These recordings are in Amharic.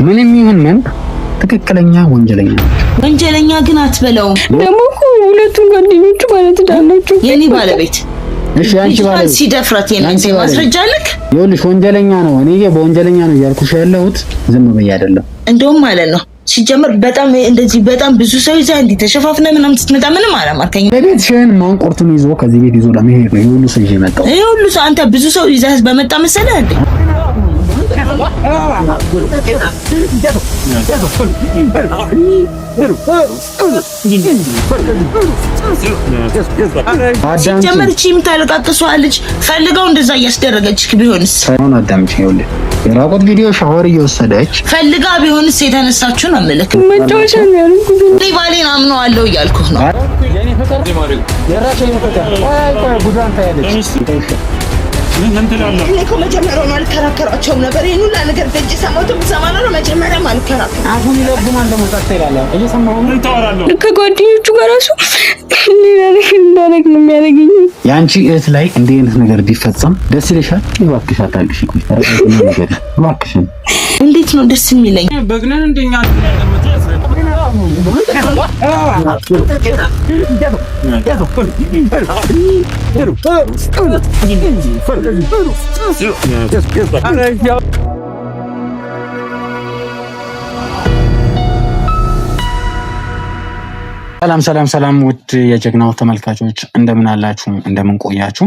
ምንም ይሁን ምን ትክክለኛ ወንጀለኛ ግን አትበለው። ደግሞ ሁለቱም ጓደኞቹ ማለት ዳላችሁ የኔ ባለቤት እሺ አንቺ ባለቤት ሲደፍራት የኔ ማስረጃ አለክ? ይኸውልሽ ወንጀለኛ ነው። እኔ በወንጀለኛ ነው ያልኩሽ ያለሁት ዝም በይ አይደለም። እንደውም ማለት ነው ሲጀመር በጣም እንደዚህ በጣም ብዙ ሰው ይዛ እንዴ ተሸፋፍነ ምንም ስትመጣ ምንም አላማርከኝ። ቤትሽን ማን ቆርጡን ይዞ ከዚህ ቤት ይዞ ለመሄድ ነው ሁሉ ሰው ይዤ መጣው። ሁሉ ሰው አንተ ብዙ ሰው ይዘህ በመጣ መሰለህ እንዴ? ሲጀመር እቺ የምታለቃቅሰዋ ልጅ ፈልገው እንደዛ እያስደረገችክ ቢሆንስ? ሳይሆን አዳምጪኝ። ይኸውልህ የራቆት ቪዲዮ ሻወር እየወሰደች ፈልጋ ቢሆንስ የተነሳችሁ ነው የምልክ። መጫወቻ ነው ያልኩት። እኔ ባሌን አምነዋለሁ እያልኩህ ነው። የኔ ፍቅር የራሴ ፍቅር ቆይ ጉዳን ታያለች። እኔ እኮ መጀመሪያው አልከራከራቸውም ነበር። ይሄን ሁሉ ነገር ደጅ ሰማሁት ሰማና ነው መጀመሪያ አልከራከራም። አሁን ይለብማል ደግሞ ታስተላላ እየሰማሁ ነው ታወራለሁ። ከጓደኞቹ ጋር ራሱ ሌላ ነገር እንዳደረግ ነው የሚያደርገኝ። ያንቺ እህት ላይ እንዲህ አይነት ነገር ቢፈጸም ደስ ይልሻል? እባክሽ አታልቅሽ። ቆይ ተረጋግተሽ ነገር እባክሽ። እንዴት ነው ደስ የሚለኝ? በግነን እንደኛ ሰላም ውድ የጀግናው ተመልካቾች እንደምን አላችሁ? እንደምን ቆያችሁ?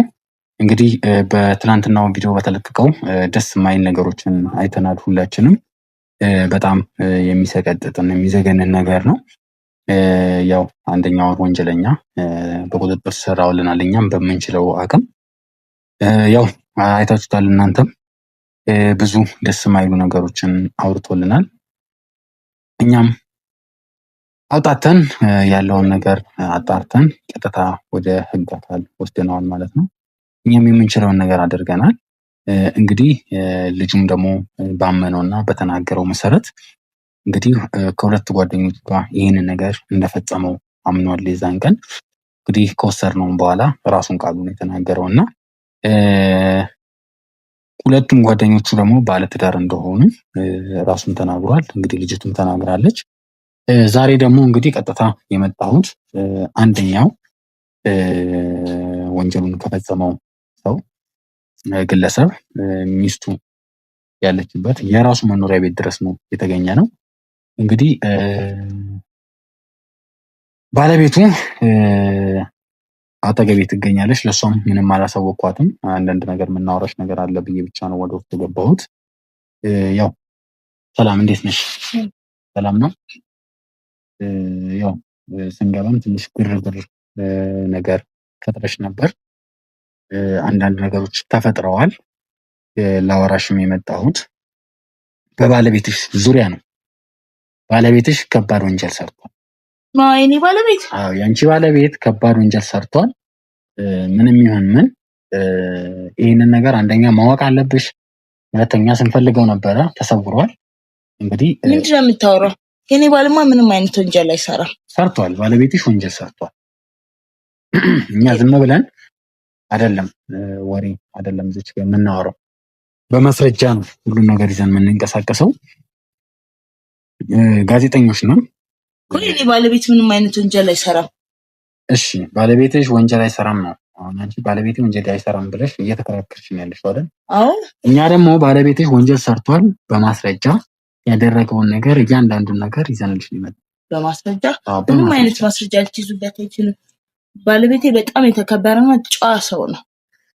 እንግዲህ በትናንትናው ቪዲዮ በተለቀቀው ደስ የማይል ነገሮችን አይተናል ሁላችንም። በጣም የሚሰቀጥጥን የሚዘገንን ነገር ነው። ያው አንደኛውን ወንጀለኛ በቁጥጥር ስር አውለናል እኛም በምንችለው አቅም። ያው አይታችሁታል እናንተም ብዙ ደስ የማይሉ ነገሮችን አውርቶልናል። እኛም አውጣተን ያለውን ነገር አጣርተን ቀጥታ ወደ ህግ አካል ወስደነዋል ማለት ነው። እኛም የምንችለውን ነገር አድርገናል። እንግዲህ ልጁም ደግሞ ባመነውና በተናገረው መሰረት እንግዲህ ከሁለት ጓደኞቹ ጋር ይህንን ነገር እንደፈጸመው አምኗል። የዛን ቀን እንግዲህ ከወሰድነው በኋላ ራሱን ቃሉን የተናገረውና ሁለቱም ጓደኞቹ ደግሞ ባለትዳር እንደሆኑ ራሱን ተናግሯል። እንግዲህ ልጅቱም ተናግራለች። ዛሬ ደግሞ እንግዲህ ቀጥታ የመጣሁት አንደኛው ወንጀሉን ከፈጸመው ሰው ግለሰብ ሚስቱ ያለችበት የራሱ መኖሪያ ቤት ድረስ ነው የተገኘ ነው። እንግዲህ ባለቤቱ አጠገቤ ትገኛለች። ለሷም ምንም አላሳወቅኳትም። አንዳንድ ነገር የምናወራሽ ነገር አለ ብዬ ብቻ ነው ወደ ውስጥ የገባሁት። ያው ሰላም፣ እንዴት ነሽ? ሰላም ነው። ያው ስንገባም ትንሽ ግርግር ነገር ፈጥረሽ ነበር። አንዳንድ ነገሮች ተፈጥረዋል። ላወራሽም የመጣሁት በባለቤትሽ ዙሪያ ነው። ባለቤትሽ ከባድ ወንጀል ሰርቷል። የኔ ባለቤት? አዎ ያንቺ ባለቤት ከባድ ወንጀል ሰርቷል። ምንም ይሁን ምን ይህንን ነገር አንደኛ ማወቅ አለብሽ። ሁለተኛ ስንፈልገው ነበረ ተሰውሯል። እንግዲህ ምንድን ነው የምታወራው? የኔ ባልማ ምንም አይነት ወንጀል አይሰራም። ሰርቷል። ባለቤትሽ ወንጀል ሰርቷል። እኛ ዝም ብለን አይደለም ወሬ አይደለም እዚህ ጋር የምናወራው፣ በማስረጃ ነው ሁሉን ነገር ይዘን የምንንቀሳቀሰው። ጋዜጠኞች ነን። የኔ ባለቤት ምንም አይነት ወንጀል አይሰራም። እሺ ባለቤትሽ ወንጀል አይሰራም ነው። አሁን አንቺ ባለቤትሽ ወንጀል አይሰራም ብለሽ እየተከራከርሽ ነው ያለሽው አይደል? አዎ። እኛ ደግሞ ባለቤትሽ ወንጀል ሰርቷል በማስረጃ ያደረገውን ነገር እያንዳንዱን ነገር ይዘንልሽ ነው የመጣው። በማስረጃ? ምንም አይነት ማስረጃ ልትይዙበት አይችልም። ባለቤቴ በጣም የተከበረና ጨዋ ሰው ነው።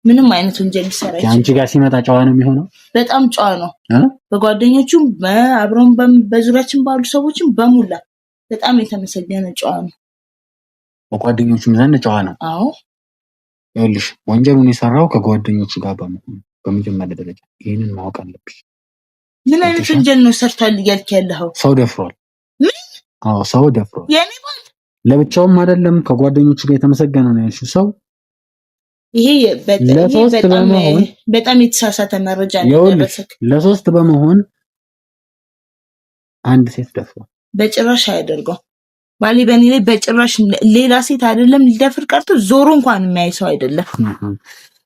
ምንም አይነት ወንጀል ሊሰራ ይችላል። አንቺ ጋር ሲመጣ ጨዋ ነው የሚሆነው? በጣም ጨዋ ነው። በጓደኞቹም አብረን በዙሪያችን ባሉ ሰዎችም በሙላ በጣም የተመሰገነ ጨዋ ነው። በጓደኞቹም ዘንድ ጨዋ ነው? አዎ። ይኸውልሽ ወንጀሉን የሰራው ከጓደኞቹ ጋር በመሆን በመጀመሪያ ደረጃ ይሄንን ማወቅ አለብሽ። ምን አይነት ወንጀል ነው ሰርቷል እያልክ ያለኸው? ሰው ደፍሯል። ምን? አዎ ሰው ደፍሯል። የኔ ባል ለብቻውም አይደለም ከጓደኞቹ ጋር የተመሰገነ ነው ያልሽው ሰው። ይሄ በጣም የተሳሳተ መረጃ ነው ያደረሰክ። ለሶስት በመሆን አንድ ሴት ደፍሯል። በጭራሽ አያደርገው። ባሌ በኔ ላይ በጭራሽ ሌላ ሴት አይደለም ሊደፍር ቀርቶ ዞሮ እንኳን የሚያይ ሰው አይደለም።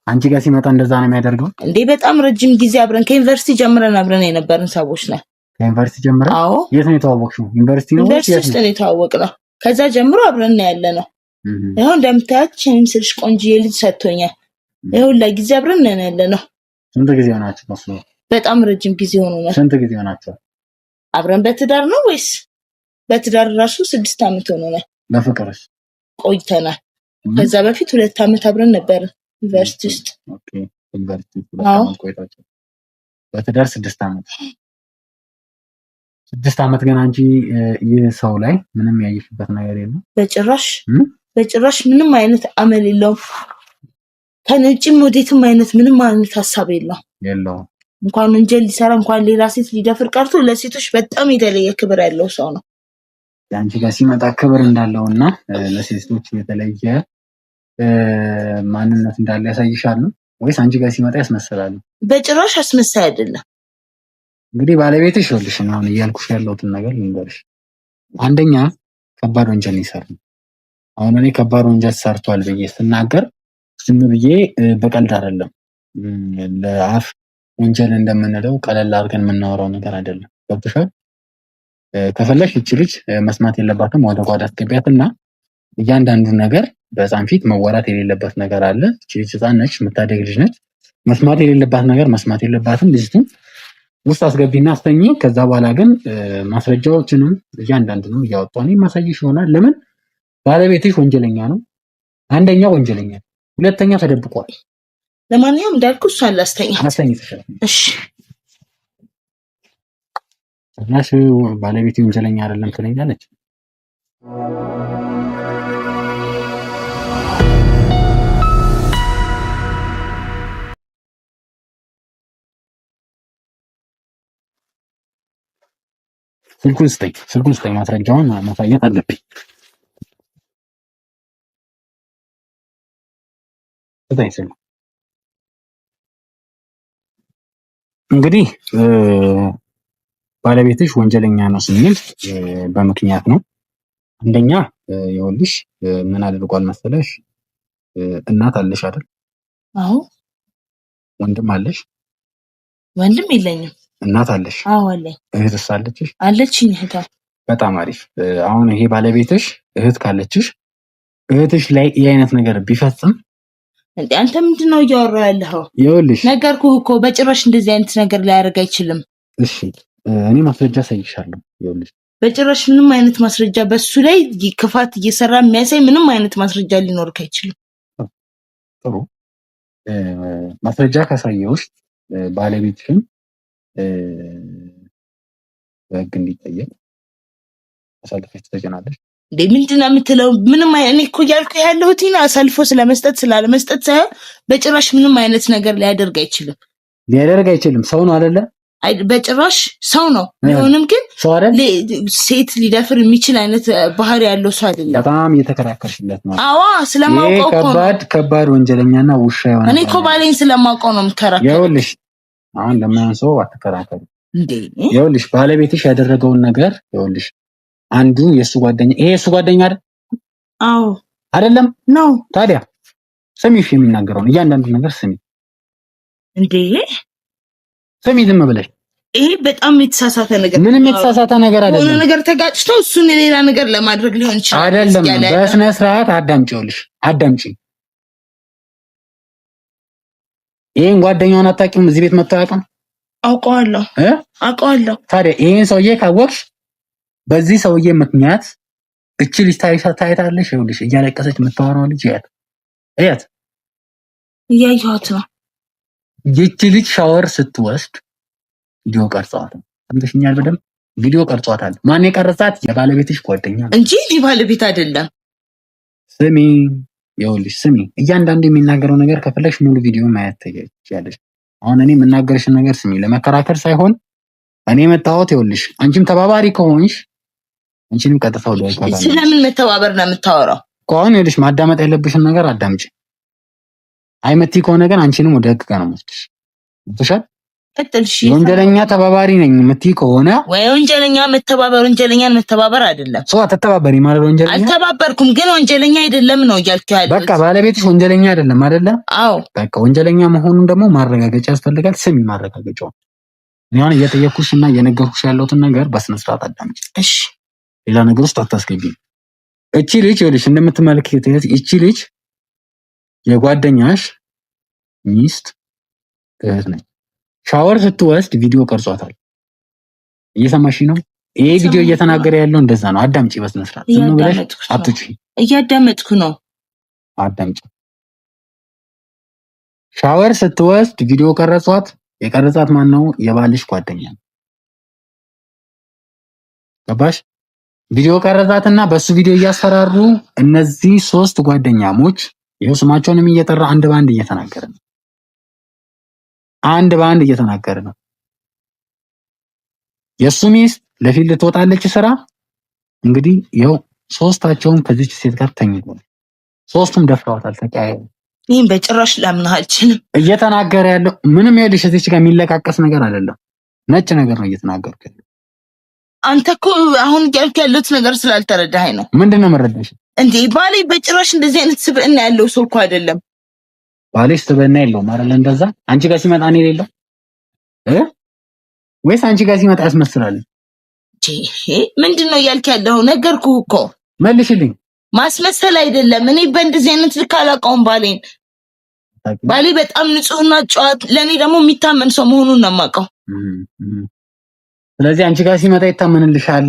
አንቺ ጋር ሲመጣ እንደዛ ነው የሚያደርገው እንዴ? በጣም ረጅም ጊዜ አብረን ከዩኒቨርሲቲ ጀምረን አብረን የነበርን ሰዎች ነን። ከዩኒቨርሲቲ ጀምረ? አዎ። የት ነው የተዋወቅሽው? ዩኒቨርሲቲ ነው? ዩኒቨርሲቲ ውስጥ ነው የተዋወቅነው። ከዛ ጀምሮ አብረን ያለ ነው። ይኸው እንደምታያት እኔም ስልሽ ቆንጆዬ ልጅ ሰጥቶኛል። ይኸው ለጊዜ አብረን ያለ ነው። ስንት ጊዜ ሆናችሁ ነው? በጣም ረጅም ጊዜ ሆኖናል። ስንት ጊዜ ሆናችሁ? አብረን በትዳር ነው ወይስ? በትዳር ራሱ 6 ዓመት ሆኖናል። በፍቅርስ ቆይተናል። ከዛ በፊት 2 ዓመት አብረን ነበር ዩኒቨርሲቲ ውስጥ። ኦኬ ዩኒቨርሲቲ 2 ዓመት ቆይታችሁ በትዳር 6 ዓመት። 6 ዓመት ግን አንቺ ይህ ሰው ላይ ምንም ያየሽበት ነገር የለም? በጭራሽ ምንም አይነት አመል የለውም። ከነጭም ወዴትም አይነት ምንም አይነት ሐሳብ የለውም። እንኳን ወንጀል ሊሰራ እንኳን ሌላ ሴት ሊደፍር ቀርቶ ለሴቶች በጣም የተለየ ክብር ያለው ሰው ነው። አንቺ ጋር ሲመጣ ክብር እንዳለውና ለሴቶች የተለየ ማንነት እንዳለ ያሳይሻል ነው ወይስ አንቺ ጋር ሲመጣ ያስመስላል? በጭራሽ አስመሳይ አይደለም። እንግዲህ ባለቤትሽ ይኸውልሽ ነው አሁን እያልኩሽ ያለሁትን ነገር ልንገርሽ። አንደኛ ከባድ ወንጀል ይሰራል። አሁን እኔ ከባድ ወንጀል ሰርቷል ብዬ ስናገር ዝም ብዬ በቀልድ አይደለም። ለአፍ ወንጀል እንደምንለው ቀለል አድርገን የምናወራው ነገር አይደለም። ገብቶሻል? ከፈለሽ እቺ ልጅ መስማት የለባትም ወደ ጓዳ አስገቢያትና እያንዳንዱ ነገር በህፃን ፊት መወራት የሌለበት ነገር አለ። እቺ ልጅ ህፃን ነች፣ የምታደግ ልጅ ነች። መስማት የሌለባት ነገር መስማት የለባትም። ልጅቱን ውስጥ አስገቢና አስተኝ። ከዛ በኋላ ግን ማስረጃዎችንም እያንዳንዱንም እያወጣሁ እኔ ማሳየሽ ይሆናል። ለምን ባለቤትሽ ወንጀለኛ ነው። አንደኛ ወንጀለኛ ነው፣ ሁለተኛ ተደብቋል። ለማንኛውም እንዳልኩ እሷን ላስተኛ። እሺ እናሽ ባለቤት ወንጀለኛ አይደለም ትለኛለች። ስልኩን ስጠኝ፣ ማስረጃውን ማሳየት አለብኝ። ስጠኝ ስልኩ። እንግዲህ ባለቤትሽ ወንጀለኛ ነው ስንል በምክንያት ነው። አንደኛ ይኸውልሽ ምን አድርጓል መሰለሽ? እናት አለሽ አይደል? አዎ። ወንድም አለሽ? ወንድም የለኝም። እናት አለሽ? አዎ አለኝ። እህትስ አለችሽ? አለችኝ እህት። በጣም አሪፍ። አሁን ይሄ ባለቤትሽ እህት ካለችሽ እህትሽ ላይ ይህ አይነት ነገር ቢፈጽም እንዴ አንተ ምንድነው እያወራህ ያለኸው? ይኸውልሽ ነገርኩህ እኮ በጭራሽ እንደዚህ አይነት ነገር ሊያደርግ አይችልም። እሺ እኔ ማስረጃ ሳይሻለሁ። ይኸውልሽ በጭራሽ ምንም አይነት ማስረጃ በሱ ላይ ክፋት እየሰራ የሚያሳይ ምንም አይነት ማስረጃ ሊኖርክ አይችልም። ጥሩ ማስረጃ ካሳየውሽ ባለቤትሽን በህግ እንዲጠየቅ አሳልፈሽ ትሰጪናለሽ። እንዴ ምንድነው የምትለው? ምንም እኔ እኮ እያልኩ ያለሁት አሳልፎ ስለመስጠት ስላለመስጠት ሳይሆን በጭራሽ ምንም አይነት ነገር ሊያደርግ አይችልም። ሰው ነው አይደለ? በጭራሽ ሰው ነው። ቢሆንም ግን ሴት ሊደፍር የሚችል አይነት ባህሪ ያለው ሰው አይደለም። በጣም እየተከራከርሽለት ነው። አዎ ስለማውቀው እኮ ከባድ ወንጀለኛና ውሻ የሆነ እኔ እኮ ባሌን ስለማውቀው ነው የምከራከረው። ይኸውልሽ አሁን ለማን ሰው አትከራከሩ እንዴ? ይኸውልሽ ባለቤትሽ ያደረገውን ነገር ይኸውልሽ አንዱ የሱ ጓደኛ ይሄ የሱ ጓደኛ አይደል? አዎ አይደለም ነው። ታዲያ ስሚሽ የሚናገረውን እያንዳንዱ ነገር ስሚ እንዴ ስሚ ዝም ብለሽ። ይሄ በጣም የተሳሳተ ነገር ምንም የተሳሳተ ነገር አይደለም። የሆነ ነገር ተጋጭተው እሱን ሌላ ነገር ለማድረግ ሊሆን ይችላል። አይደለም በስነ ስርዓት አዳምጪውልሽ አዳምጪ። ይሄን ጓደኛውን አታውቂውም? እዚህ ቤት መጥቶ አያውቅም? አውቀዋለሁ። ታዲያ ይሄን ሰውዬ ካወቅሽ በዚህ ሰውዬ ምክንያት እቺ ልጅ ታይታለሽ። ይኸውልሽ እያለቀሰች የምታወራው ልጅ እያት እያየኋት ነው። ይቺ ልጅ ሻወር ስትወስድ ቪዲዮ ቀርጿታል። ሰምተሽኛል? በደምብ ቪዲዮ ቀርጿታል። ማን የቀረጻት? የባለቤትሽ ጓደኛ እንጂ ባለቤት አይደለም። ስሚ ይኸውልሽ ስሚ፣ እያንዳንዱ የሚናገረው ነገር ከፈለሽ ሙሉ ቪዲዮ ማየት ትችያለሽ። አሁን እኔ የምናገርሽን ነገር ስሚ፣ ለመከራከር ሳይሆን እኔ መጣሁት። ይኸውልሽ አንቺም ተባባሪ ከሆንሽ አንቺንም ቀጥታ ወደ አይካላ። ስለምን መተባበር ነው የምታወራው? ከሆነ ይኸውልሽ ማዳመጥ ያለብሽን ነገር አዳምጪ። አይመቲ ከሆነ ግን አንቺንም ወደ ህግ ጋር ነው የምትሽ። ትሻል ቀጥልሽ። ወንጀለኛ ተባባሪ ነኝ የምትይ ከሆነ ወይ ወንጀለኛ ወንጀለኛን መተባበር አይደለም። ሰው አትተባበሪ ማለት ወንጀለኛ አልተባበርኩም፣ ግን ወንጀለኛ አይደለም ነው እያልኩ ያለው። በቃ ባለቤትሽ ወንጀለኛ አይደለም አይደለ? አዎ። በቃ ወንጀለኛ መሆኑን ደግሞ ማረጋገጫ ያስፈልጋል። ስሚ ማረጋገጫው እኔ አሁን እየጠየኩሽና እየነገርኩሽ ያለሁትን ነገር በስነ ስርዓት አዳምጪ። እሺ። ሌላ ነገር ውስጥ አታስገቢ። እቺ ልጅ ይኸውልሽ እንደምትመለከታት እቺ ልጅ የጓደኛሽ ሚስት እህት ነች። ሻወር ስትወስድ ቪዲዮ ቀርጿታል። እየሰማሽ ነው? ይሄ ቪዲዮ እየተናገረ ያለው እንደዛ ነው። አዳምጪ በስነ ስርዓት። ዝም ብለሽ አትጪ። እያዳመጥኩ ነው። አዳምጪ። ሻወር ስትወስድ ቪዲዮ ቀረጿት። የቀረጻት ማን ነው? የባልሽ ጓደኛ ነው። ገባሽ? ቪዲዮ ቀረጻትና በሱ ቪዲዮ እያስፈራሩ እነዚህ 3 ጓደኛሞች ይሄው ስማቸውንም እየጠራ አንድ ባንድ እየተናገረ ነው። አንድ ባንድ እየተናገረ ነው። የሱ ሚስት ለፊልድ ትወጣለች ስራ። እንግዲህ ይሄው 3ታቸውም ከዚች ሴት ጋር ተኝተዋል። 3ቱም ደፍረዋታል። ተቀያየሩ። ይሄን በጭራሽ ላምንህ አልችልም። እየተናገረ ያለው ምንም ይኸውልሽ እዚች ጋር የሚለቃቀስ ነገር አይደለም። ነጭ ነገር ነው እየተናገርኩ ያለው። አንተ እኮ አሁን እያልክ ያለሁት ነገር ስላልተረዳኸኝ ነው። ምንድነው መረዳሽ እንዴ? ባሌ በጭራሽ እንደዚህ አይነት ስብዕና ያለው ሰው እኮ አይደለም። ባልሽ ስብዕና የለውም አይደል? እንደዛ አንቺ ጋር ሲመጣ ነው የሌለው ወይስ አንቺ ጋር ሲመጣ ያስመስላል? ምንድነው እያልክ ያለው? ነገርኩህ እኮ መልሽልኝ። ማስመሰል አይደለም። እኔ በእንደዚህ አይነት ልክ አላውቀውም ባሌን። ባሌ በጣም ንጹህና ጨዋት፣ ለእኔ ደግሞ የሚታመን ሰው መሆኑን ነው የማውቀው። ስለዚህ አንቺ ጋር ሲመጣ ይታመንልሻል።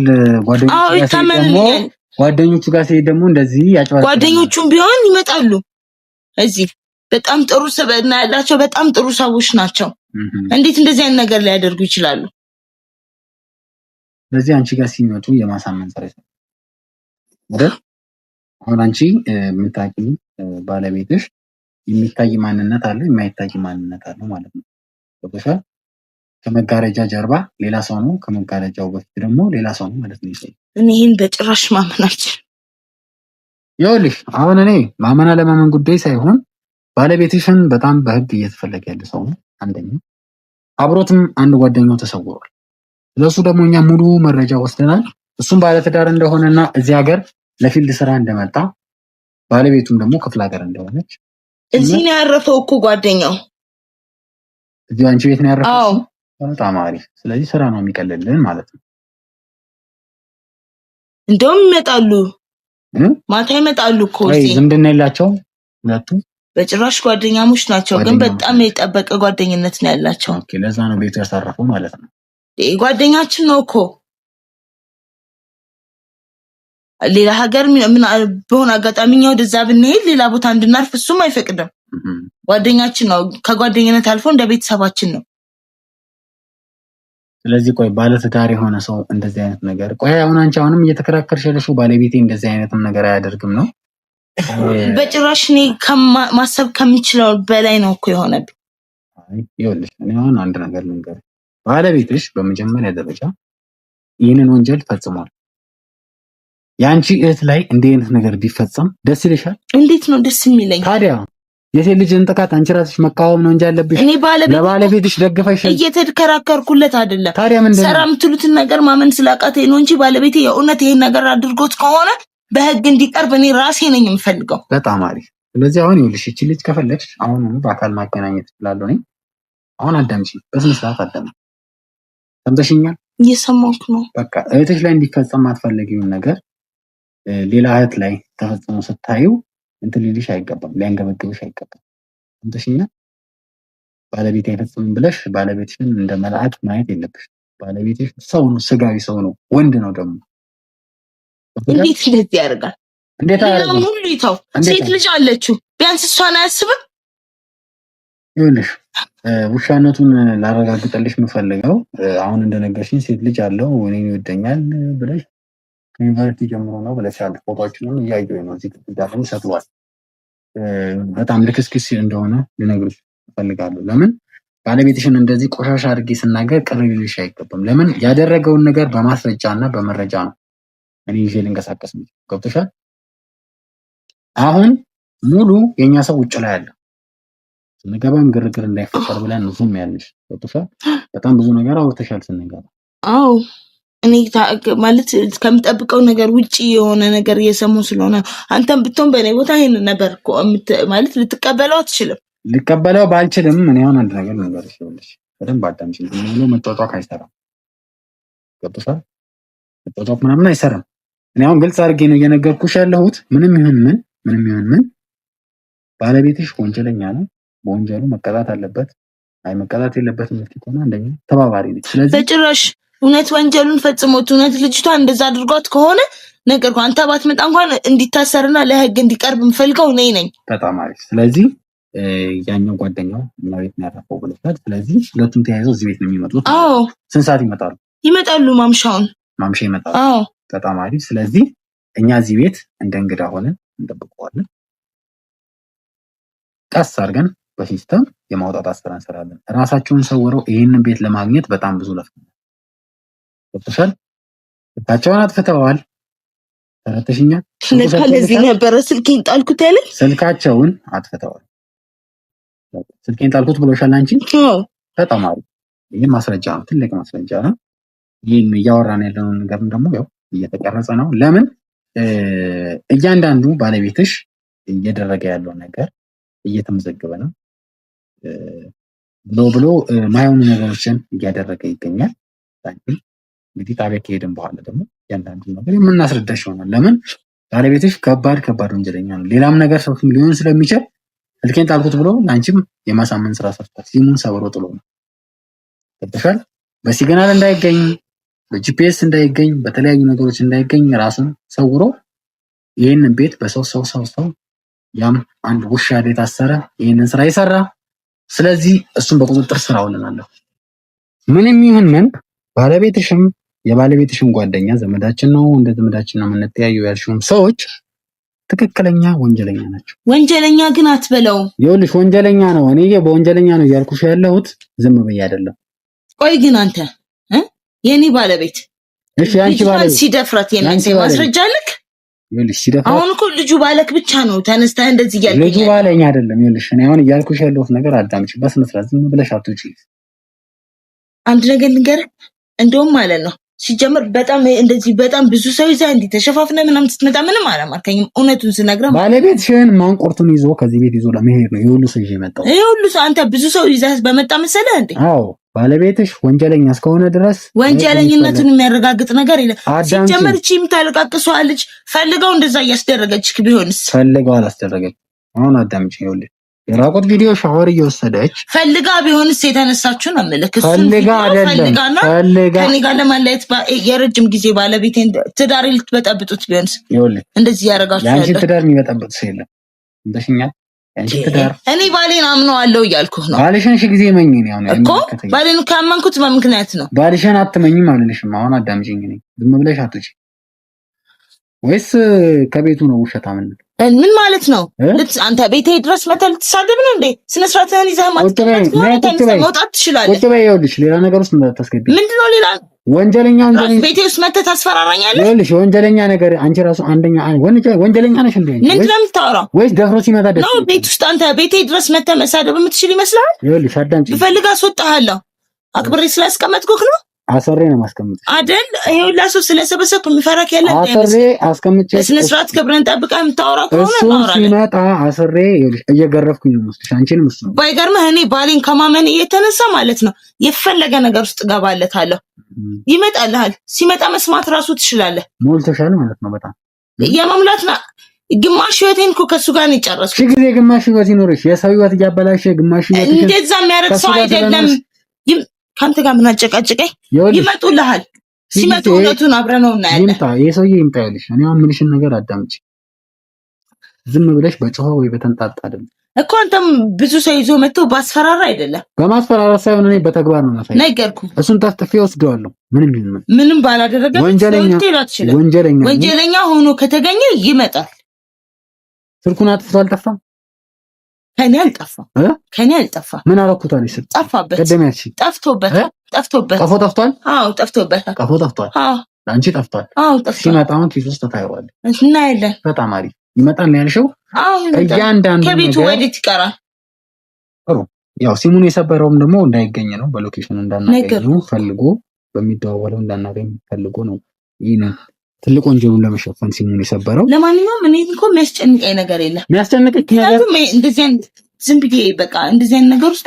ጓደኞቹ ጋር ሲሄድ ደግሞ እንደዚህ ያጨዋል። ጓደኞቹም ቢሆን ይመጣሉ እዚህ። በጣም ጥሩ ስብዕና ያላቸው በጣም ጥሩ ሰዎች ናቸው። እንዴት እንደዚህ አይነት ነገር ሊያደርጉ ይችላሉ? ስለዚህ አንቺ ጋር ሲመጡ የማሳመን ስራ ይሰራል። አሁን አንቺ የምታውቂው ባለቤትሽ የሚታይ ማንነት አለው፣ የማይታይ ማንነት አለው ማለት ነው። ገብቶሻል? ከመጋረጃ ጀርባ ሌላ ሰው ነው፣ ከመጋረጃው በፊት ደግሞ ሌላ ሰው ነው ማለት ነው። እኔ ይሄን በጭራሽ ማመን አልችልም። ይኸውልሽ አሁን እኔ ማመን አለማመን ጉዳይ ሳይሆን ባለቤትሽን በጣም በህግ እየተፈለገ ያለ ሰው ነው። አንደኛ አብሮትም አንድ ጓደኛው ተሰውሯል። ስለሱ ደግሞ እኛ ሙሉ መረጃ ወስደናል። እሱም ባለትዳር እንደሆነና እዚህ ሀገር ለፊልድ ስራ እንደመጣ ባለቤቱም ደግሞ ክፍለ ሀገር እንደሆነች እዚህ ነው ያረፈው እኮ ጓደኛው። እዚህ አንቺ ቤት ነው ያረፈው? በጣም አሪፍ። ስለዚህ ስራ ነው የሚቀልልን ማለት ነው። እንደውም ይመጣሉ፣ ማታ ይመጣሉ እኮ እዚህ። ዝምድና የላቸው ሁለቱ? በጭራሽ ጓደኛሞች ናቸው፣ ግን በጣም የጠበቀ ጓደኝነት ነው ያላቸው። ኦኬ፣ ለዛ ነው ቤቱ ያሳረፈው ማለት ነው። ጓደኛችን ነው እኮ። ሌላ ሀገር ምን በሆነ አጋጣሚ እኛ ወደዛ ብንሄድ ሌላ ቦታ እንድናርፍ እሱም አይፈቅድም። ጓደኛችን ነው፣ ከጓደኝነት አልፎ እንደ ቤተሰባችን ነው። ስለዚህ ቆይ ባለትዳር የሆነ ሰው እንደዚህ አይነት ነገር አሁን አንቺ አሁንም እየተከራከርሽ ያለሽው ባለቤቴ እንደዚህ አይነትም ነገር አያደርግም ነው? በጭራሽ እኔ ማሰብ ከምችለው በላይ ነው እኮ የሆነብኝ። ይኸውልሽ እኔ አሁን አንድ ነገር ልንገርሽ፣ ባለቤትሽ በመጀመሪያ ደረጃ ይህንን ወንጀል ፈጽሟል። የአንቺ እህት ላይ እንዲህ አይነት ነገር ቢፈጸም ደስ ይልሻል? እንዴት ነው ደስ የሚለኝ? ታዲያ የሴት ልጅን ጥቃት አንቺ ራስሽ መቃወም ነው እንጂ ያለብሽ ለባለቤትሽ ደግፈሽ እየተከራከርኩለት አይደለም። ታዲያ ምንድነው ሰራ የምትሉትን ነገር ማመን ስላቃተኝ ነው እንጂ ባለቤቴ የእውነት ይሄን ነገር አድርጎት ከሆነ በህግ እንዲቀርብ እኔ ራሴ ነኝ የምፈልገው። በጣም አሪፍ። ስለዚህ አሁን ይኸውልሽ እቺ ልጅ ከፈለግሽ አሁን በአካል ማገናኘት እችላለሁ ነኝ። አሁን አዳምጪ፣ በስነ ስርዓት አዳምጪ። ሰምተሽኛል? እየሰማሁሽ ነው። በቃ እህትሽ ላይ እንዲፈጸም አትፈልጊውን ነገር ሌላ እህት ላይ ተፈጽሞ ስታዩ እንትን ሊልሽ አይገባም፣ ሊያንገበግብሽ አይገባም። ሰምተሽኛል? ባለቤት አይፈጽምም ብለሽ ባለቤትሽን እንደ መልአክ ማየት የለብሽ። ባለቤትሽ ሰው ነው፣ ስጋዊ ሰው ነው፣ ወንድ ነው ደግሞ። እንዴት እንደዚህ ያደርጋል? እንዴት አያደርግም? ሁሉ ይተው፣ ሴት ልጅ አለችው፣ ቢያንስ እሷን አያስብም? ይኸውልሽ ውሻነቱን ላረጋግጥልሽ የምፈልገው አሁን እንደነገርሽኝ ሴት ልጅ አለው እኔን ይወደኛል ብለሽ ከዩኒቨርሲቲ ጀምሮ ነው ብለሻል። ፎቶዎችንም እያየሁ ነው እዚህ ግድግዳ ላይ ሰቅሏል። በጣም ልክስክስ እንደሆነ ልነግርሽ እፈልጋለሁ። ለምን ባለቤትሽን እንደዚህ ቆሻሻ አድርጌ ስናገር ቅር ሊልሽ አይገባም። ለምን ያደረገውን ነገር በማስረጃ እና በመረጃ ነው እኔ ይዤ ልንቀሳቀስ ነው። ገብቶሻል? አሁን ሙሉ የኛ ሰው ውጭ ላይ አለ። ስንገባም ግርግር እንዳይፈጠር ብለን ነው ዝም ያልንሽ። ገብቶሻል? በጣም ብዙ ነገር አውርተሻል ስንገባ። አዎ እኔ ማለት ከምጠብቀው ነገር ውጪ የሆነ ነገር እየሰሙ ስለሆነ አንተም ብትሆን በእኔ ቦታ ይሄን ነበር ማለት ልትቀበለው አትችልም። ልቀበለው ባልችልም እኔ አሁን አንድ ነገር ልንገርሽ፣ ይኸውልሽ በደንብ አዳምጪኝ። ዝም ብሎ መጫወጫ አይሰራም። ገብቶሻል? መጫወጫ ምናምን አይሰራም። እኔ አሁን ግልጽ አድርጌ ነው እየነገርኩሽ ያለሁት። ምንም ይሁን ምን ባለቤትሽ ወንጀለኛ ነው። በወንጀሉ መቀጣት አለበት። አይ መቀጣት የለበትም ከሆነ አንደኛ ተባባሪ ነች። ስለዚህ በጭራሽ እውነት ወንጀሉን ፈጽሞት እውነት ልጅቷ እንደዛ አድርጓት ከሆነ ነገር አንተ ባትመጣ እንኳን እንዲታሰርና ለህግ እንዲቀርብ የምፈልገው እኔ ነኝ። በጣም አሪፍ። ስለዚህ ያኛው ጓደኛው እና ቤት ነው ያረፈው ብለሻል። ስለዚህ ሁለቱም ተያይዘው እዚህ ቤት ነው የሚመጡት። አዎ። ስንት ሰዓት ይመጣሉ? ይመጣሉ ማምሻውን። ማምሻ ይመጣሉ። አዎ። በጣም አሪፍ። ስለዚህ እኛ እዚህ ቤት እንደ እንግዳ ሆነን እንጠብቀዋለን። ቀስ አድርገን በሲስተም የማውጣት ስራ እንሰራለን። ራሳቸውን ሰውረው ይህንን ቤት ለማግኘት በጣም ብዙ ለፍተዋል። ገብቶሻል? ስልካቸውን አጥፍተዋል። ተረተሽኛል። ለዚህ ነበረ ስልኬን ጣልኩት ያለ ስልካቸውን አጥፍተዋል። ስልኬን ጣልኩት ብሎሻል አንቺ? በጣም አሪፍ። ይህ ማስረጃ ነው፣ ትልቅ ማስረጃ ነው። ይህን እያወራን ያለውን ነገር ደግሞ ያው እየተቀረጸ ነው። ለምን እያንዳንዱ ባለቤትሽ እየደረገ ያለው ነገር እየተመዘገበ ነው ብሎ ማይሆኑ ነገሮችን እያደረገ ይገኛል። እንግዲህ ጣቢያ ከሄድን በኋላ ደግሞ እያንዳንዱ ነገር የምናስረዳሽ ይሆናል። ለምን ባለቤትሽ ከባድ ወንጀለኛ ነው። ሌላም ነገር ሰው ሊሆን ስለሚችል ስልኬን ጣልኩት ብሎ ለአንቺም የማሳመን ስራ ሰርቷል። ሲሙን ሰብሮ ጥሎ ነው። ገብቶሻል? በሲግናል እንዳይገኝ፣ በጂፒኤስ እንዳይገኝ፣ በተለያዩ ነገሮች እንዳይገኝ ራሱን ሰውሮ ይህንን ቤት በሰው ያም አንድ ውሻ ቤት አሰረ። ይህንን ስራ ይሰራ። ስለዚህ እሱን በቁጥጥር ስር አውለናለሁ። ምንም ይሁን ምን ባለቤትሽም የባለቤትሽም ጓደኛ ዘመዳችን ነው፣ እንደ ዘመዳችን ነው የምንተያየው ያልሽውም ሰዎች ትክክለኛ ወንጀለኛ ናቸው። ወንጀለኛ ግን አትበለው። ይኸውልሽ ወንጀለኛ ነው። እኔ በወንጀለኛ ነው እያልኩሽ ያለሁት ዝም ብዬ አይደለም። ቆይ ግን አንተ የኔ ባለቤት እሺ፣ አንቺ ባለቤት ሲደፍራት የኔ ማስረጃ አለክ? ይኸውልሽ ሲደፍራት አሁን እኮ ልጁ ባለክ ብቻ ነው ተነስተህ እንደዚህ እያልከኝ። ልጁ ባለኛ አይደለም። ይኸውልሽ እኔ አሁን እያልኩሽ ያለሁት ነገር አዳምጪ በስነ ስርዓት። ዝም ብለሽ አትውጪ። አንድ ነገር ልንገርህ፣ እንደውም ማለት ነው ሲጀምር በጣም እንደዚህ በጣም ብዙ ሰው ይዛ እንዴ ተሸፋፍነ ምናምን ስትመጣ ምንም አላማርከኝም። እውነቱን ስነግረህ ባለቤትሽን ማንቆርቱን ይዞ ከዚህ ቤት ይዞ ለመሄድ ነው ይሁሉ ሰው ይዤ መጣው። ይሁሉ ሰው አንተ ብዙ ሰው ይዘህ በመጣ መሰለህ እንዴ? አዎ ባለቤትሽ ወንጀለኛ እስከሆነ ድረስ ወንጀለኝነቱን የሚያረጋግጥ ነገር የለም። ሲጀምር እቺ የምታለቃቅሰው ልጅ ፈልገው እንደዛ እያስደረገችክ ቢሆንስ? ፈልገው አላስደረገች። አሁን አዳምጪ። ይኸውልሽ የራቆት ቪዲዮ ሻወር እየወሰደች ፈልጋ ቢሆንስ የተነሳችሁ ነው የምልህ። ፈልጋ አይደለም ፈልጋ ከኔ ጋር ለማለየት የረጅም ጊዜ ባለቤቴን ትዳር ልትበጠብጡት ቢሆንስ? ይኸውልሽ እንደዚህ ያረጋችሁ ያንቺ ትዳር የሚበጠብጥ ሰው የለም። እንደሽኛል ያንቺ ትዳር እኔ ባሌን አምነዋለሁ እያልኩህ ነው። ባልሽን ሺ ጊዜ መኝ ነው ያው እኮ ባሌን ካመንኩት በምክንያት ነው። ባልሽን አትመኝም አልልሽም። አሁን አዳምጪኝ። እኔ ዝም ብለሽ አትውጪ። ወይስ ከቤቱ ነው ውሸታም? ምን ማለት ነው? አንተ ቤቴ ድረስ መተህ ልትሳደብ ነው እንዴ? ስነ ስርዓትህን ይዘህ መውጣት ትችላለህ። ቁጭ በይ። ይኸውልሽ ሌላ ነገር ውስጥ እንዳታስገቢ። ምንድነው ሌላ? ወንጀለኛ ቤቴ ውስጥ መተህ ታስፈራራኛለህ? ይኸውልሽ ወንጀለኛ ነገር አንቺ ራሱ አንደኛ ወንጀለኛ ነሽ እንዴ? ምንድን ነው የምታወራው? ወይስ ደፍሮ ሲመጣ ደስ ነው? ቤት ውስጥ አንተ ቤቴ ድረስ መተህ መሳደብ የምትችል ይመስልሃል? ይኸውልሽ አዳምጪ። ብፈልግ አስወጣሃለሁ። አክብሬ ስላስቀመጥኩህ ነው። አሰሬ ነው ማስቀመጥ አይደል? ይሄውላ ሰው ስለሰበሰብኩ የሚፈራክ ያለ አሰሬ አስቀምጬ ስነ ስርዓት ክብረን ጠብቀህ የምታወራው ከሆነ ማውራት ሲመጣ አሰሬ እየገረፍኩኝ ነው የምወስድሽ አንቺንም እሱ ነው። ባይገርምህ እኔ ባሌን ከማመን እየተነሳ ማለት ነው የፈለገ ነገር ውስጥ ገባለታለሁ። ይመጣልሃል። ሲመጣ መስማት ራሱ ትችላለህ። ሞልተሻል ማለት ነው። በጣም የመሙላትና ግማሽ ህይወቴን እኮ ከሱ ጋር ነው የጨረስኩት። እሺ ጊዜ ግማሽ ህይወት ይኖርሽ የሰው ህይወት እያበላሽ ግማሽ ህይወት እንደዛ የሚያደርግ ሰው አይደለም። ካንተ ጋር ምን አጨቃጨቀኝ? ይመጡልሃል። ሲመጡ እውነቱን አብረን ነው እናያለን። ይምጣ የሰውዬ ይምጣ ያለሽ። እኔ አሁን የምልሽን ነገር አዳምጪ። ዝም ብለሽ በጮኸ ወይ በተንጣጣ አይደለም እኮ። አንተም ብዙ ሰው ይዞ መጥቶ ባስፈራራ አይደለም። በማስፈራራ ሳይሆን እኔ በተግባር ነው ማሳይ። ነገርኩህ። እሱን ተፍጥፌ ወስደዋለሁ። ምንም ባላደረገ ወንጀለኛ ሆኖ ከተገኘ ይመጣል። ስልኩን አጥፍቶ አልጠፋም። ከኔ አልጠፋም። ምን አረኩታል? ይስጥ ጠፋበት። ቀደሚያች ጠፍቶበት። ቀፎ ጠፍቷል። አዎ ጠፍቶበት። ቀፎ ጠፍቷል። አዎ ላንቺ ጠፍቷል። አዎ ጠፍቷል። ሲመጣውን ኪስ ውስጥ ታየዋለህ። እናያለን። በጣም አሪፍ ይመጣል ነው ያልሽው? አዎ እያንዳንዱ ከቤቱ ወዴት ይቀራል? ጥሩ። ያው ሲሙን የሰበረውም ደግሞ እንዳይገኝ ነው። በሎኬሽን እንዳናገኘው ፈልጎ በሚደዋወለው እንዳናገኝ ፈልጎ ነው። ይሄን ትልቅ ወንጀሉን ለመሸፈን ሲሙን የሰበረው። ለማንኛውም እኔ እኮ የሚያስጨንቀኝ ነገር የለም። የሚያስጨንቀኝ ነገር እንደዚህ ዝም ብዬ በቃ እንደዚህ አይነት ነገር ውስጥ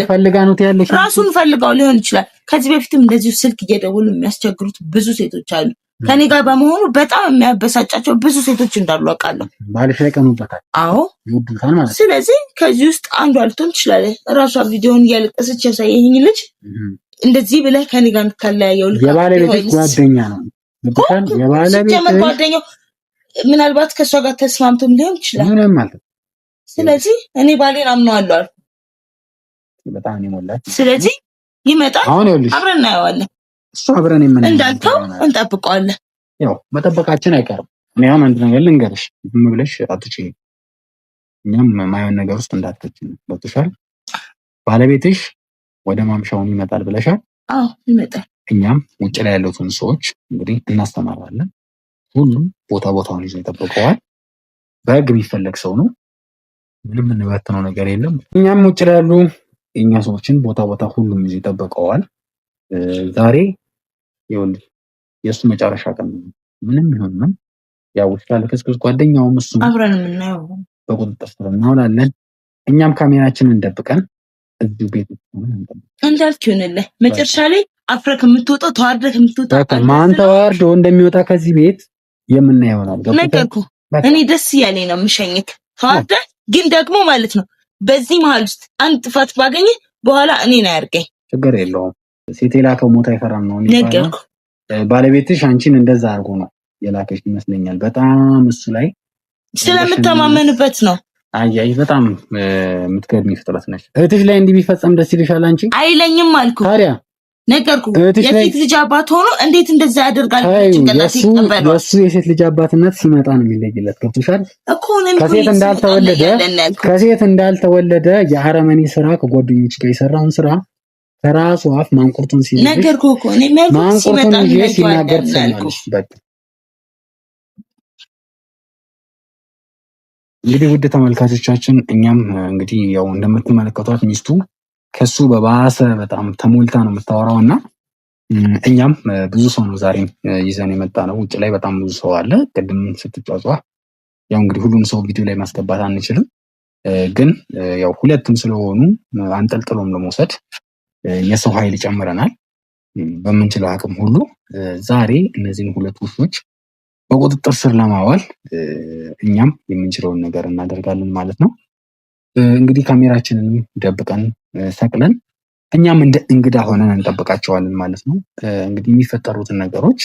ፈልጋ ነው ያለሽ ራሱን ፈልጋው ሊሆን ይችላል። ከዚህ በፊትም እንደዚሁ ስልክ እየደወሉ የሚያስቸግሩት ብዙ ሴቶች አሉ። ከኔ ጋር በመሆኑ በጣም የሚያበሳጫቸው ብዙ ሴቶች እንዳሉ አውቃለሁ። ባልሽ ላይ ቀኑበታል። አዎ ይወዱታል ማለት። ስለዚህ ከዚህ ውስጥ አንዷ ልትሆን ትችላለች። ራሷ ቪዲዮውን እያለቀሰች ያሳየኝ ልጅ እንደዚህ ብለህ ከኔ ጋር እንድታለያየው የባለቤትሽ ጓደኛ ነው። የባለቤትሽ ጓደኛው ምናልባት ከሷ ጋር ተስማምቶም ሊሆን ይችላል። ምንም ማለት። ስለዚህ እኔ ባሌን አምነዋለሁ አልኩ። በጣም ነው ሞላች። ስለዚህ ይመጣል፣ አብረን እናየዋለን። እሱ አብረን እንዳልከው እንጠብቀዋለን። ያው መጠበቃችን አይቀርም። እኔ አሁን አንድ ነገር ልንገርሽ፣ ዝም ብለሽ አትችይም። እኛም ማየውን ነገር ውስጥ እንዳትችይ በትሻል። ባለቤትሽ ወደ ማምሻውን ይመጣል ብለሻል? አዎ ይመጣል። እኛም ውጭ ላይ ያሉትን ሰዎች እንግዲህ እናስተማራለን። ሁሉም ቦታውን ይዞ ይጠብቀዋል። በህግ የሚፈለግ ሰው ነው። ምንም እንበትነው ነገር የለም። እኛም ውጭ ላይ ያሉ የኛ ሰዎችን ቦታ ሁሉም ይዞ ይጠብቀዋል። ዛሬ ይኸውልህ የእሱ መጨረሻ ቀን ምንም ይሁን ምን ያው ውስጣለ ከስከስ ጓደኛውም እሱ አብረን የምናየው በቁጥጥር ስር እናውላለን። እኛም ካሜራችንን እንደብቀን እዚሁ ቤት እንዳልክ ይሆንልህ። መጨረሻ ላይ አፍረክ የምትወጣው ተዋርደክ የምትወጣው ማን ተዋርዶ እንደሚወጣ ከዚህ ቤት የምናየው ነው። ነገርኩ። እኔ ደስ እያለኝ ነው የምሸኝክ ተዋርደ፣ ግን ደግሞ ማለት ነው በዚህ መሀል ውስጥ አንድ ጥፋት ባገኘ በኋላ እኔን አያርገኝ። ችግር የለውም። ሴት የላከው ሞት አይፈራም ነው ነገርኩ። ባለቤትሽ አንቺን እንደዛ አድርጎ ነው የላከሽ ይመስለኛል። በጣም እሱ ላይ ስለምተማመንበት ነው። አይ በጣም የምትገርሚ ፍጥረት ነሽ። እህትሽ ላይ እንዲህ ቢፈጸም ደስ ይልሻል? አንቺ አይለኝም አልኩ። ታዲያ ነገርኩ። የሴት ልጅ አባት ሆኖ እንዴት እንደዛ ያደርጋል? ጭንቅላት ይቀበለው። የሱ የሴት ልጅ አባትነት ሲመጣ ነው የሚለይለት። ገብቶሻል? ከሴት እንዳልተወለደ የአረመኔ ስራ ከጓደኞች ጋር የሰራውን ስራ ከራሱ አፍ ማንቁርቱን ሲል ነገርኩ እኮ እኔ ማንቁርቱን ሲናገር ትሰማለሽ። በቃ እንግዲህ ውድ ተመልካቾቻችን እኛም እንግዲህ ያው እንደምትመለከቷት ሚስቱ ከሱ በባሰ በጣም ተሞልታ ነው የምታወራው እና እኛም ብዙ ሰው ነው ዛሬ ይዘን የመጣ ነው። ውጭ ላይ በጣም ብዙ ሰው አለ። ቅድም ስትጫጫ ያው እንግዲህ ሁሉም ሰው ቪዲዮ ላይ ማስገባት አንችልም፣ ግን ያው ሁለቱም ስለሆኑ አንጠልጥሎም ለመውሰድ የሰው ኃይል ጨምረናል። በምንችለው አቅም ሁሉ ዛሬ እነዚህን ሁለት ውሾች በቁጥጥር ስር ለማዋል እኛም የምንችለውን ነገር እናደርጋለን ማለት ነው። እንግዲህ ካሜራችንን ደብቀን ሰቅለን እኛም እንደ እንግዳ ሆነን እንጠብቃቸዋለን ማለት ነው። እንግዲህ የሚፈጠሩትን ነገሮች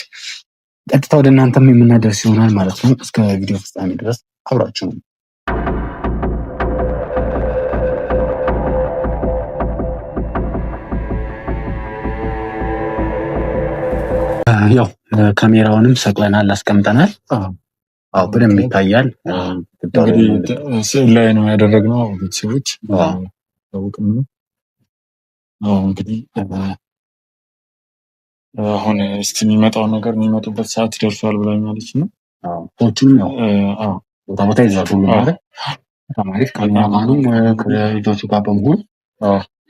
ቀጥታ ወደ እናንተም የምናደርስ ይሆናል ማለት ነው። እስከ ቪዲዮ ፍጻሜ ድረስ አብራችሁ ነው። ያው ካሜራውንም ሰቅለናል፣ አስቀምጠናል። አዎ በደንብ ይታያል። እንግዲህ ስዕል ላይ ነው ያደረግነው ቤተሰቦች ታውቁም ነው። እንግዲህ አሁን እስቲ የሚመጣው ነገር የሚመጡበት ሰዓት ደርሷል ብላኛለች ነው። ፎቶቹም ነው ቦታ ይዛሉ ማለት ተማሪፍ ካሜራማኑም ከልጆቹ ጋር በመሆን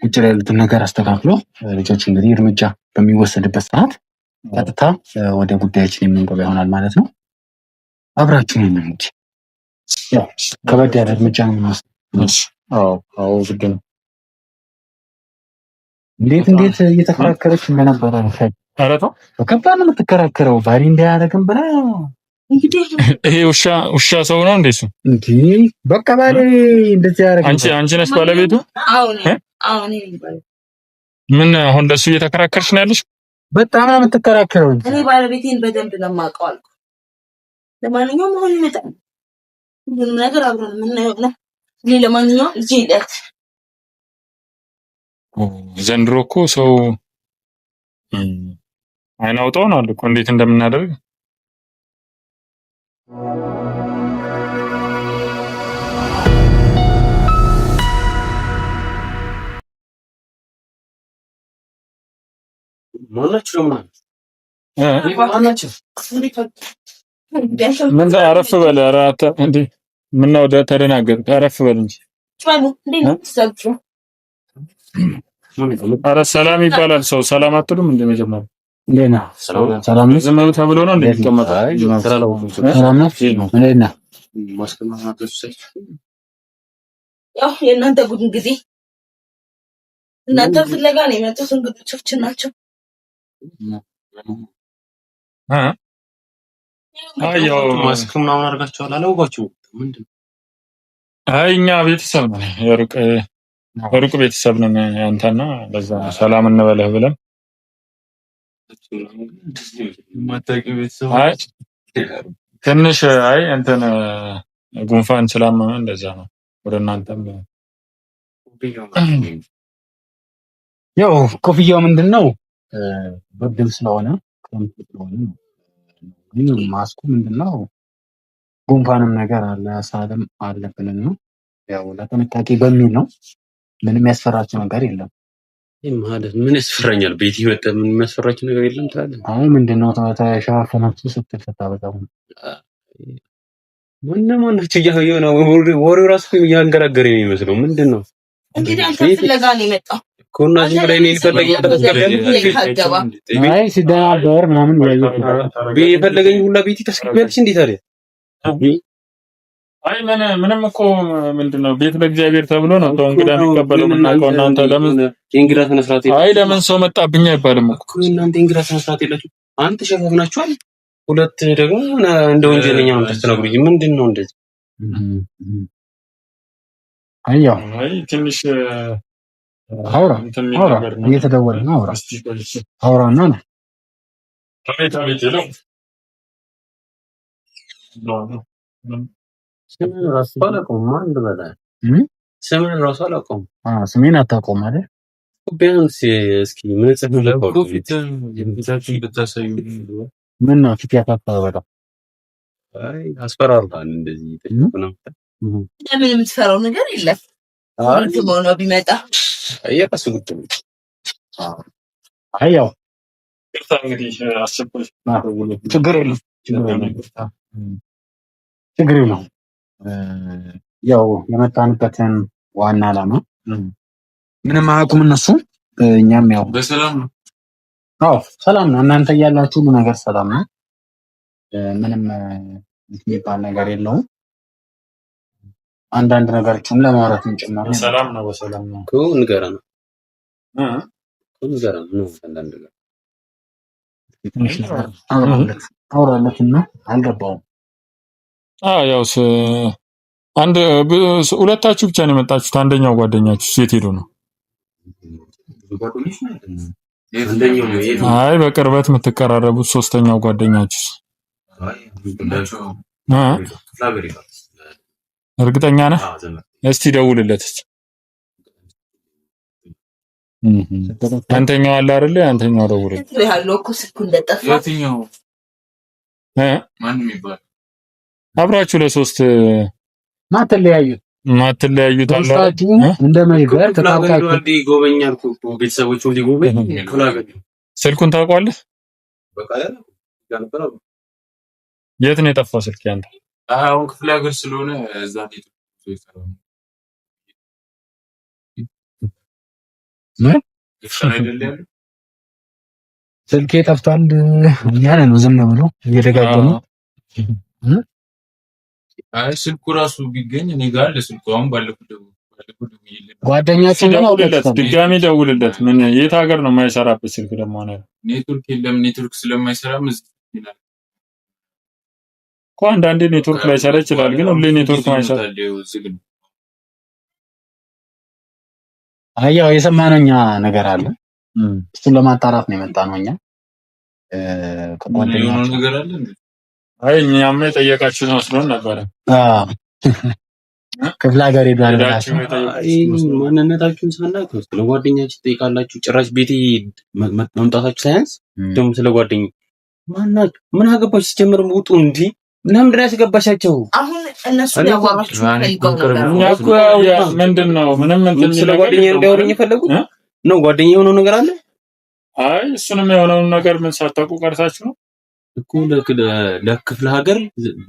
ውጭ ላይ ያሉትን ነገር አስተካክሎ ልጆች እንግዲህ እርምጃ በሚወሰድበት ሰዓት ቀጥታ ወደ ጉዳያችን የምንገባ ይሆናል ማለት ነው። አብራችሁን ነው እንጂ ያው ከበድ ያለ እርምጃ ነው የሚወስደው። አዎ ግድ ነው። እንዴት እየተከራከረች እንደነበረ አረቶ በከባድ ነው የምትከራከረው። ባሪ እንዳያደርግም ብላ እንግዲህ ይሄ ውሻ ሰው ነው እንዴ? እሱ እንዴ በቃ ባሪ እንደዚህ ያደርግ። አንቺ ነሽ ባለቤቱ? አዎ ምን አሁን ለሱ እየተከራከርሽ ነው ያለሽ? በጣም ነው የምትከራከረው። እኔ ባለቤቴን በደንብ ነው የማውቀው አልኩ። ለማንኛውም አሁን ይመጣል፣ ሁሉንም ነገር አብረን የምናየው ነው። ለማንኛውም እዚህ ይለት ዘንድሮ እኮ ሰው አይናውጣው ነው አለ እኮ እንዴት እንደምናደርግ ምን አረፍ በል። ኧረ እንዴ ምነው ተደናገጥክ? አረፍ በል እንጂ። ኧረ ሰላም ይባላል ሰው ሰላም አትሉም እንደ መጀመሪያ እንዴት ነህ? ሰላም ነው። ዝም ተብሎ ነው እንዴ ይቀመጣል? ሰላም ነው። እንዴት ነህ? ያው የእናንተ ጉድ እንግዲህ እናንተ ፍለጋ ነው የመጡት እንግዶች ናቸው። አያው ማስክ ምናምን አድርጋችኋል አላወቃችሁም? ምንድን አይ እኛ ቤተሰብ ነን፣ የሩቅ ቤተሰብ ነን ያንተና፣ ለዛ ሰላም እንበለህ ብለን አይ ትንሽ አይ እንትን ጉንፋን ስላመመን እንደዛ ነው። ወደ እናንተም ያው ኮፍያው ምንድነው ብርድም ስለሆነ ክረምት ስለሆነ ነው። ግን ማስኩ ምንድነው ጉንፋንም ነገር አለ ሳልም አለብን ነው። ያው ለጥንቃቄ በሚል ነው። ምንም ያስፈራችሁ ነገር የለም። ማለት ምን ያስፈራኛል? ቤት ይመጣ ምን የሚያስፈራችሁ ነገር የለም ትላለህ? አሁን ምንድነው ተሸፋፍናችሁ ስትፈታ በጣም ማን ናቸው እያየሁ ነው። ወሬው ራሱ እያንገራገረኝ የሚመስለው ምንድነው? እንግዲህ አንተ ፍለጋ ነው የመጣው እኮ እና እዚህ ላይ እኔን ፈለገኝ አይ ሲደናበር ምናምን የፈለገኝ ሁላ ቤት ተስክቢያለሽ እንዴ ታዲያ? አይ ምንም እኮ ምንድነው ቤት ለእግዚአብሔር ተብሎ ነው ሰው እንግዳ የሚቀበለው። ምናውቀው እናንተ ለምን የእንግዳ ስነ ስርዓት አይ ለምን ሰው መጣብኝ አይባልም እኮ እናንተ የእንግዳ ስነ ስርዓት የላችሁ። አንተ ሸፋፍናችኋል፣ ሁለት ደግሞ እንደ ወንጀለኛ ነው ተስተናግሩኝ። ምንድነው እንደዚህ? አያው አይ ትንሽ አውራ እየተደወለ ነው። አውራና ነው ቤት ይለው ስሜን ራሱ አላውቀውም። ማን እንደበላ ስሜን ራሱ አላውቀውም። ስሜን አታውቀውም አይደል? ቢያንስ እስኪ ምን ጽፈህ ለኮፊት የምታችሁ ብታሳዩ ምን ነው ፊት ያታፋው በጣም አይ አስፈራራን እንደዚህ ተሽኩና ለምን የምትፈራው ነገር የለም። አንተ ሞኖ ቢመጣ አየቀስ ጉድ አያው እንግዲህ አስቸኳይ ችግር የለም ችግር ነው። ያው የመጣንበትን ዋና ዓላማ ምንም አያውቁም እነሱ፣ እኛም ያው በሰላም ነው። አዎ ሰላም ነው። እናንተ እያላችሁ ሁሉ ነገር ሰላም ነው። ምንም የሚባል ነገር የለውም። አንዳንድ ነገሮችን ለማውራት ጭምር ሰላም ነው። በሰላም ነው እኮ ንገረን ነው አንዳንድ ነገር አውራለትና አልገባውም። ያው አንድ ሁለታችሁ ብቻ ነው የመጣችሁት። አንደኛው ጓደኛችሁ የት ሄዶ ነው? አይ በቅርበት የምትቀራረቡት ሶስተኛው ጓደኛችሁ እርግጠኛ ነህ? እስቲ ደውልለት። አንተኛው አለ አይደል? አንተኛው ደውልለት። ያለው እኮ ስልኩ እንደጠፋ የትኛው ማንም ይባል አብራችሁ ለሶስት ማትለያዩት ታላችሁ እንደ መይበር ተጣጣቁ ይጎበኛል እኮ ቤተሰቦቹ ሊጎበኝ ስልኩን ታውቀዋለህ? የት ነው የጠፋው ስልክ ያንተ? አሁን ክፍለ ሀገር ስለሆነ እዛ ቤት ስልኬ ጠፍቷል እያለ ነው ዝም ብሎ እየደጋገሙ። አይ ስልኩ ራሱ ቢገኝ እኔ ጋር ለስልኩ አሁን ባለፈው ጓደኛችን ነው ድጋሚ ደውልለት። ምን የት ሀገር ነው የማይሰራበት ስልክ ደግሞ ነው? ኔትወርክ የለም። ኔትወርክ ስለማይሰራም ይላል እኮ አንዳንዴ ኔትወርክ ላይሰራ ይችላል፣ ግን ሁሌ ኔትወርክ ማይሰራ አያው የሰማነው እኛ ነገር አለ። እሱን ለማጣራት ነው የመጣ ነው። እኛ ከጓደኛው ነገር አለ። አይ እኛም የጠየቃችሁት መስሎን ነበረ። ክፍለ ሀገር ሄዷል ብላችሁ ማንነታችሁን ሳናውቅ ስለ ጓደኛችሁ ትጠይቃላችሁ። ጭራሽ ቤቴ መምጣታችሁ ሳያንስ ደግሞ ስለ ጓደኛ ማናችሁ ምን አገባችሁ? ሲጀምር ውጡ እንጂ ምንድን ነው ያስገባሻቸው? አሁን እነሱ ያዋራችሁ ምንድነው? ምንም ስለ ጓደኛ እንዲያወሩኝ የፈለጉት ነው። ጓደኛ የሆነው ነገር አለ። አይ እሱንም የሆነውን ነገር ምን ሳታውቁ ቀርታችሁ ነው እኮ ለክፍለ ሀገር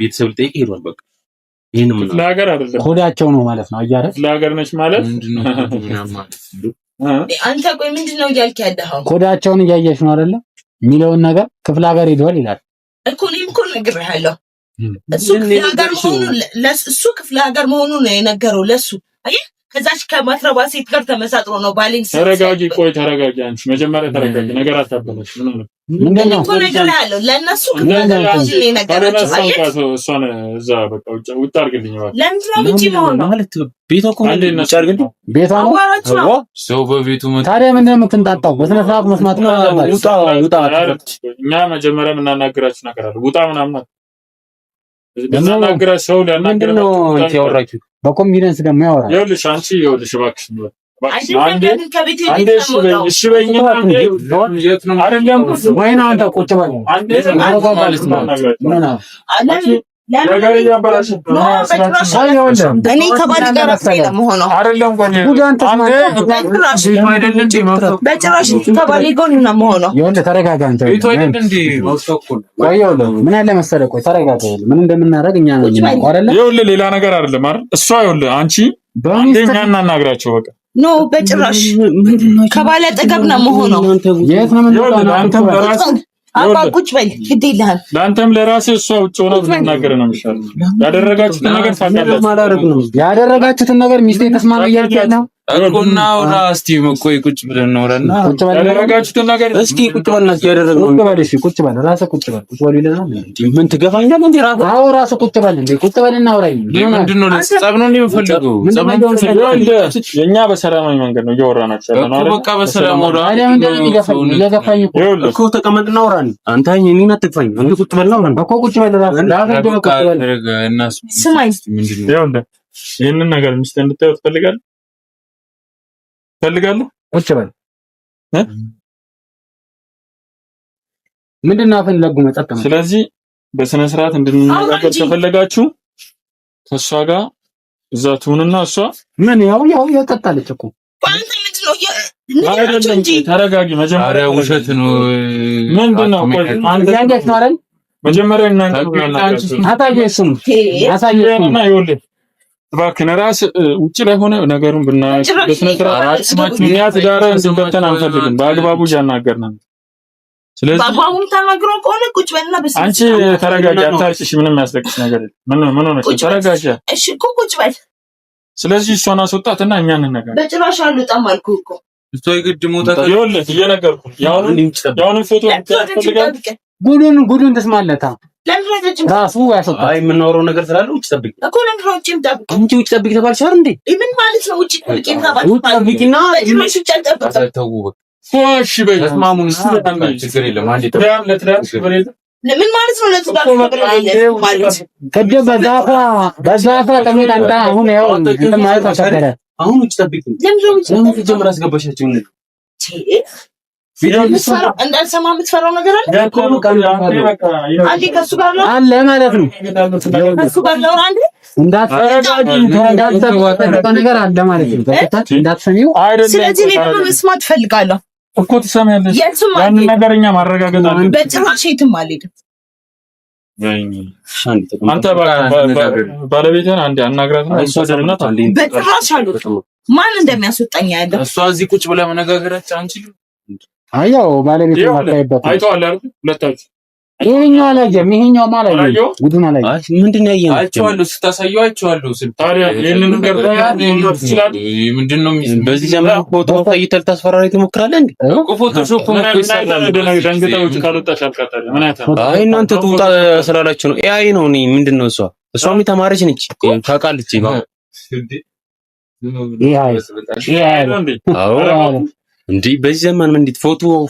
ቤተሰብ ልጠይቅ ሄዷል። በቃ ይሄን ምን ክፍለ ሀገር አይደለም ሆዳቸው ነው ማለት ነው። አያረ ክፍለ ሀገር ነች ማለት አንተ ቆይ ምንድነው እያልክ ያለኸው? ሆዳቸውን እያየሽ ነው አይደለ? የሚለውን ነገር ክፍለ ሀገር ሄዷል ይላል እኮ። እኔም እኮ ነግሬሃለሁ። እሱ ክፍለ ሀገር መሆኑን ነው የነገረው ለሱ። አየህ ከዛች ከማትረባ ሴት ጋር ተመሳጥሮ ነው ባሌን። ተረጋጊ፣ ቆይ ተረጋጊ። አንቺ መጀመሪያ ተረጋጊ። ነገር አታበላሽ። ምንድነው እኮ ነገር ያለው ለነሱ እሷን እዛ በቃ ውጭ አድርግልኝ ማለት ለምንድነው ውጭ መሆን ነው ማለት ቤቷ እኮ ውጭ አድርግልኝ ቤቷ ነው ሰው በቤቱ ታዲያ ምንድነው የምትንጣጣው? በስነ ስርዓት መስማት ነው። ውጣ እኛ መጀመሪያ የምናናግራችሁ ነገር አለ። ውጣ ምናምን እናናግራችሁ ሰው ሊያናግር ነው እንት ያወራችሁ በኮንፊደንስ ደግሞ ያወራል። ይኸውልሽ አንቺ ይኸውልሽ እባክሽ አንዴ እሺ በይኝ አይደለም ወይና አንተ ቁጭ በል አንዴ ማለት ነው ነገር እያበላሽ እኔ ከባል ጋር ለመሆነው አይደለም በጭራሽ ከባል ጎን ነው የምሆነው። ይኸውልህ ተረጋጋ አንተ ምን ያለ መሰለህ ቆይ ተረጋጋ ምን እንደምናደርግ እኛ ነን የምናውቀው አይደለ ይኸውልህ ሌላ ነገር አይደለም አይደል እሷ ይኸውልህ አንቺ አንደኛ እናናግራቸው በቃ ኖ በጭራሽ ከባል አጠገብ ነው የምሆነው። የት ነው የምንሆነው? አንተም በራስህ አባ ቁጭ በል ግድ የለህም። ለአንተም ለራስህ እሷ ውጭ ሆነ ብትናገር ነው የሚሻለው። ያደረጋችሁትን ነገር ታውቃላችሁ። ያደረጋችሁትን ነገር ሚስቴ ተስማማ እያልኩ ነው እኮና አውራ እስቲ ቆይ ቁጭ ብለን ኖረና ያደረጋችሁትን ነገር እስኪ ቁጭ በልና እስኪ ያደረግነው ቁጭ በል እሺ ቁጭ በል ራስህ ቁጭ በል ቁጭ በል ይለናል። ምን ትገፋኛለህ እንዴ? ራስህ ቁጭ በል እንዴ ቁጭ በልና አውራኝ። ምንድነው ለጸብ ነው የምፈልገው? ጸብ የኛ በሰላማዊ መንገድ ነው እያወራናችሁ ያለነው አይደል? በቃ በሰላም ወራ እየገፋኝ እኮ ተቀመጥና አውራኝ። አንተ እኔን አትግፋኝ። አንተ ቁጭ በልና አውራኝ እኮ ቁጭ በል ራስህ ቁጭ በል እናስ ስማኝ ይኸውልህ ይሄንን ነገር ሚስት እንድታዩት ፈልጋለሁ ቁጭ በል ምንድነው አፈለጉ መጣጣ። ስለዚህ በስነ ስርዓት እንድንነጋገር ተፈለጋችሁ ከሷ ጋር እዛ ትሁንና እሷ ምን ያው ያጠጣለች እኮ አንተ ምንድነው አይደለም ተረጋጊ። መጀመሪያ ውሸት ነው ምንድነው ቆይ አንተ ያንገት ነው አይደል? መጀመሪያ እናንተ አታየሱም ይኸውልህ እባክህን እራስህ ውጭ ላይ ሆነ ነገሩን ብናያት በስነ ስርዓት ምክንያት ዳር እንድንበተን አንፈልግም። በአግባቡ እያናገርን ነው። ስለዚህ በአግባቡ ተናግረው ከሆነ ቁጭ በልና በስነ አንቺ ተረጋጊ። አታልቅሽ። ምንም ያስለቅሽ ነገር የለም። ምን ሆነሽ? ተረጋጊ። እሺ እኮ ቁጭ በል። ስለዚህ እሷን አስወጣትና እኛ እንነጋገር። በጭራሽ አልወጣም አልኩህ እኮ እሷ ይግድ ሞታ ይኸውልህ እየነገርኩህ ያሁን ፎቶ ያስፈልጋል። ጉዱን ተስማለታ ራሱ ያስወጣ። አይ የምናወራው ነገር ስላለ ውጭ ጠብቂ እኮ ለምን ነው ውጭ ጠብቂ? አንቺ ውጭ ጠብቂ ተባልሽ አይደል እንዴ? ምን ማለት ነው? ውጭ ጠብቂ ተባልሽ ውጭ ጠብቂና እጅሽ ጨልጠብቅ ተው በቃ እሺ በይ ተስማሙና ችግር የለም። አንዴ ለትዳር ችግር የለም። ምን ማለት ነው? ለትዳር ችግር የለም ማለት ከደ በዛፋ ተመጣጣ አሁን ያው እንትን ማለት አሰከረ። አሁን ውጭ ጠብቂ። ለምን ጀምር አስገባሻቸው ነው እንዳልሰማ የምትፈራው ነገር አለ አንዴ ከሱ ጋር ነው አለ ማለት ነው። ከሱ ጋር ነው አንዴ እንዳትፈራጋጂ ነገር አለ ማለት ነው። እንዳትሰሚው አይደለም። ስለዚህ እኔ ደግሞ መስማት ፈልጋለሁ እኮ ትሰሚያለሽ። ያንን ነገርኛ ማረጋገጥ አለ። በጭራሽ የትም አልሄድም። አንተ ባለቤትህን አንዴ አናግራትና እሷ ደህንነት አለ። በጭራሽ አልወጣም። ማን እንደሚያስወጣኝ ያለው እሷ እዚህ ቁጭ ብላ መነጋገራችን አንችልም። አያው ባለቤቱ ማታይበት አይተዋል አይደል? ሁለታችሁ ይሄኛው አላየም፣ ይሄኛው ማላየው ጉዱን አላየም። አይ ምንድነው ያየው? አይቼዋለሁ፣ ስታሳየው አይቼዋለሁ። ታዲያ ይሄንን ነገር ይችላል። ምንድነው በዚህ ዘመን ፎቶ ታይተል ታስፈራሪ ትሞክራለህ እንዴ? ፎቶሾፕ ነው ይሳላል። ደንግጠውት ካልወጣሽ አልቀጠለ ምን ያታ አይ እናንተ ትውጣ ስላላችሁ ነው። ኤአይ ነው። እኔ ምንድነው እሷም ተማሪች ነች ታውቃለች። ኤአይ አዎ እንዴ በዚህ ዘመን ምን እንዴት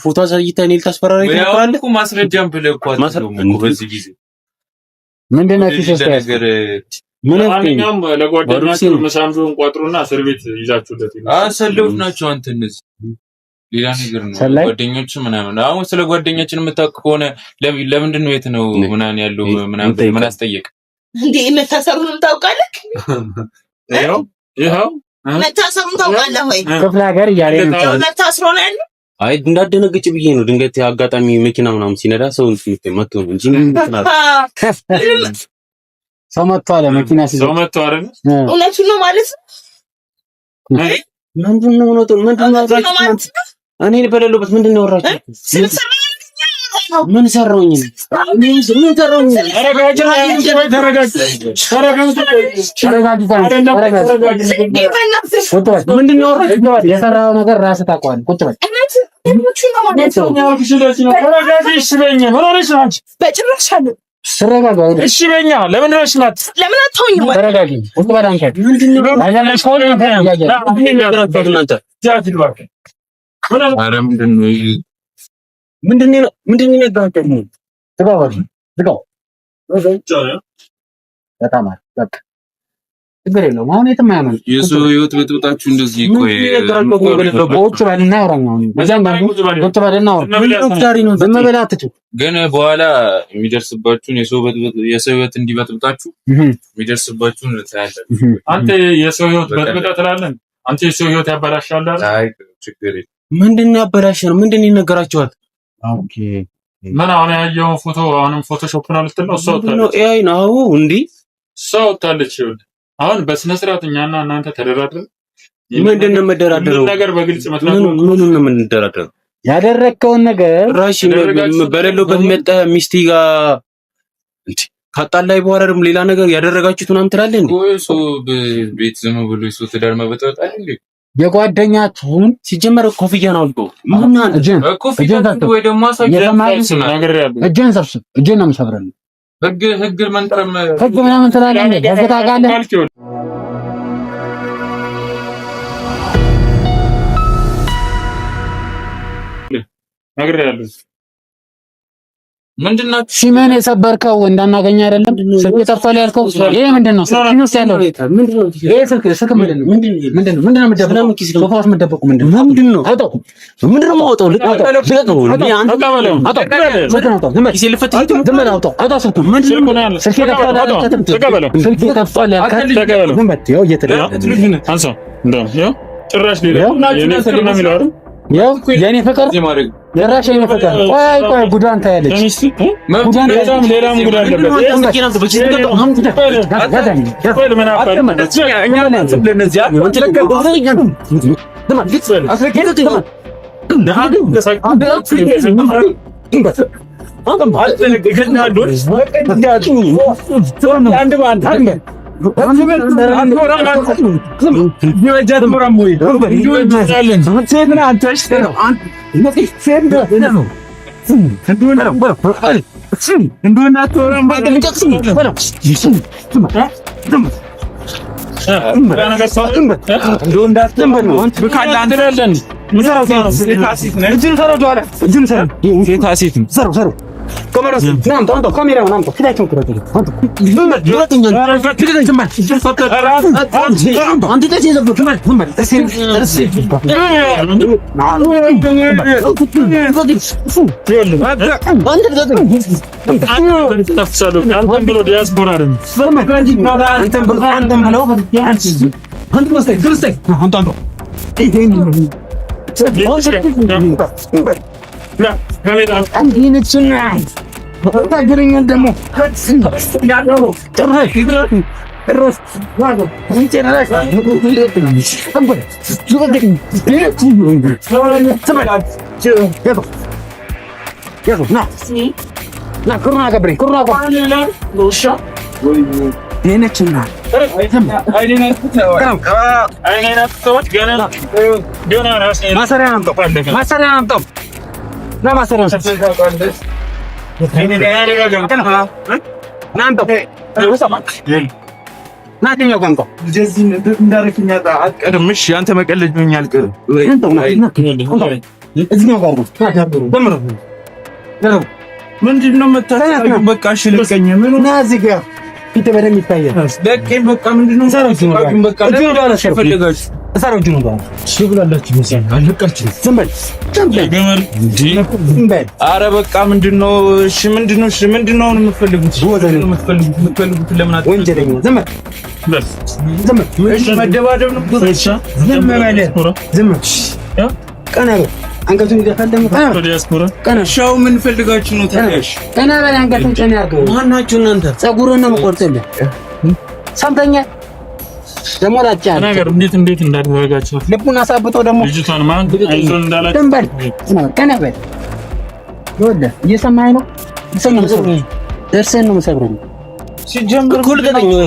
ፎቶ አሳይተህ እኔ ልታስፈራራኝ ትሞክራለህ እኮ? ማስረጃም ብለህ እኮ አትሉም በዚህ ጊዜ ምንድነው ኪስ ነገር ማንኛውም ለጓደኛችሁ መሳምጆን ቋጥሩና እስር ቤት ይዛችሁለት ሰለውት ናቸው። አንተ እነዚህ ሌላ ነገር ነው ጓደኞች ምናምን። አሁን ስለ ጓደኛችን የምታውቅ ከሆነ ለምንድን ነው የት ነው ምናምን ያለው ምናምን ምን አስጠየቅ እንዴ? መታሰሩንም ታውቃለህ? ይኸው መታሰሩን ታውቃለህ ወይ? ክፍለ ሀገር እያለ ነው መታሰሩ ነው ያለው። አይ እንዳደነግጭ ብዬ ነው። ድንገት አጋጣሚ መኪና ምናምን ሲነዳ ሰው መጥቶ ነው እንጂ ሰው መጥቶ አለ መኪና ሰው መጥቶ አይደል? እውነቱን ነው ማለት ነው። ምንድነው ነው? እኔ በሌለበት ምንድነው ወራችሁ? ምን ሰራውኝ? ምን ሰራውኝ? ምንድነው የሰራው ነገር ራስህ ታውቀዋለህ። ቁጭ በል ተረጋጋ። እሺ በኛ ለምን ረሽናት? ለምን አትሆኝም? ተረጋጊ። ቁጭ በል አንተ። ምንድነው ችግር የለውም። አሁን የትም አያመልጥ። የሰው ህይወት በጥብጣችሁ እንደዚህ ቆይ ቁጭ በልና አውራኝ። ግን በኋላ የሚደርስባችሁን የሰው ህይወት እንዲበጥብጣችሁ የሚደርስባችሁን ታያላችሁ። አንተ የሰው ህይወት በጥብጣት ትላለህ። አንተ የሰው ህይወት ያበላሻል አይደል? አይ ችግር የለም። ምንድነው ያበላሻል? ምንድነው ይነገራችኋል? ኦኬ ምን አሁን ያየውን ፎቶ አሁንም ፎቶሾፕ ነው ልትል ነው? ነው ኤአይ ነው እንዴ? ሰው ታለች። አሁን በስነ ስርዓት እኛና እናንተ ተደራድረን ምንድነው መደራደረው ነገር በግልጽ መጥናት ነው። ምኑን ነው የምንደራደረው? ያደረከውን ነገር ራሺ በሌለበት መጣ ሚስቴ ጋር እንዴ ካጣላይ በኋላ ደግሞ ሌላ ነገር ያደረጋችሁት ምናምን ትላለህ እንዴ? ወይ ሰው ቤት ዝም ብሎ ሰው ትዳር መበጥበጥ እንዴ? የጓደኛችሁን ሲጀመር ኮፍያን አውልቆ ምን እጄን ወይ ደግሞ እጄን ሰብስብ። እጄን ነው የምሰብረው። ህግ መንጠረም ህግ ምናምን ትላለህ እንዴ? ህግ ታውቃለህ? ነግሬሃለሁ። ምንድነው ሲመን የሰበርከው እንዳናገኝ አይደለም? ስልክ ጠፋል ያልከው ይሄ ምንድነው? ሲኖስ ያለው ይሄ ስልክ ምንድነው? ምንድነው የምትደብቀው? ሶፋ ውስጥ የምትደብቀው ምንድነው? አውጣው። ምንድነው የማወጣው? ልቀቀው። ያው የኔ ፍቅር የራሽ የኔ ፍቅር ቆይ ጉዳን ታያለች። ሌላም ጉዳን አለበት። ምንድነው መታሰቢው? በቃ እሺ ልቀኝ። ምን ነው እዚህ ጋር ፊት በደም ይታያል። ለቀኝ በቃ ምንድነው ሰራችሁ? በቃ ፈልጋችሁ እሰራችሁ ነው ባል ሽብላላችሁ መሰል አለቃችሁ። ዝም በል ኧረ በቃ ምንድነው? እሺ ምንድነው? እሺ ምንድነው የምትፈልጉት? የምትፈልጉት ለምን አትፈልጉት? ወንጀለኛ ዝም በል ዝም በል። እሺ መደባደብ ነው። እሺ ዝም በል ዝም በል። ቀና በል አንገቱን ይደፋለም። ቀና ሻው ምን ፈልጋችሁ ነው? ታዲያሽ ቀና በል አንገቱን ጨና ያርገው። ማናችሁ እናንተ? ጸጉሩን ነው የምቆርጥልህ። ሰምተኛ ደሞ ላጫ ነገር እንዴት እንዳደረጋችሁ ልቡን አሳብጦ ደሞ ልጅቷን ማን አይዞን እንዳላችሁ። ቀና በል ይኸውልህ እየሰማኸኝ ነው? ደርሰን ነው የምሰብረው። ሲጀምር እኮ ልቀቀኝ ወይ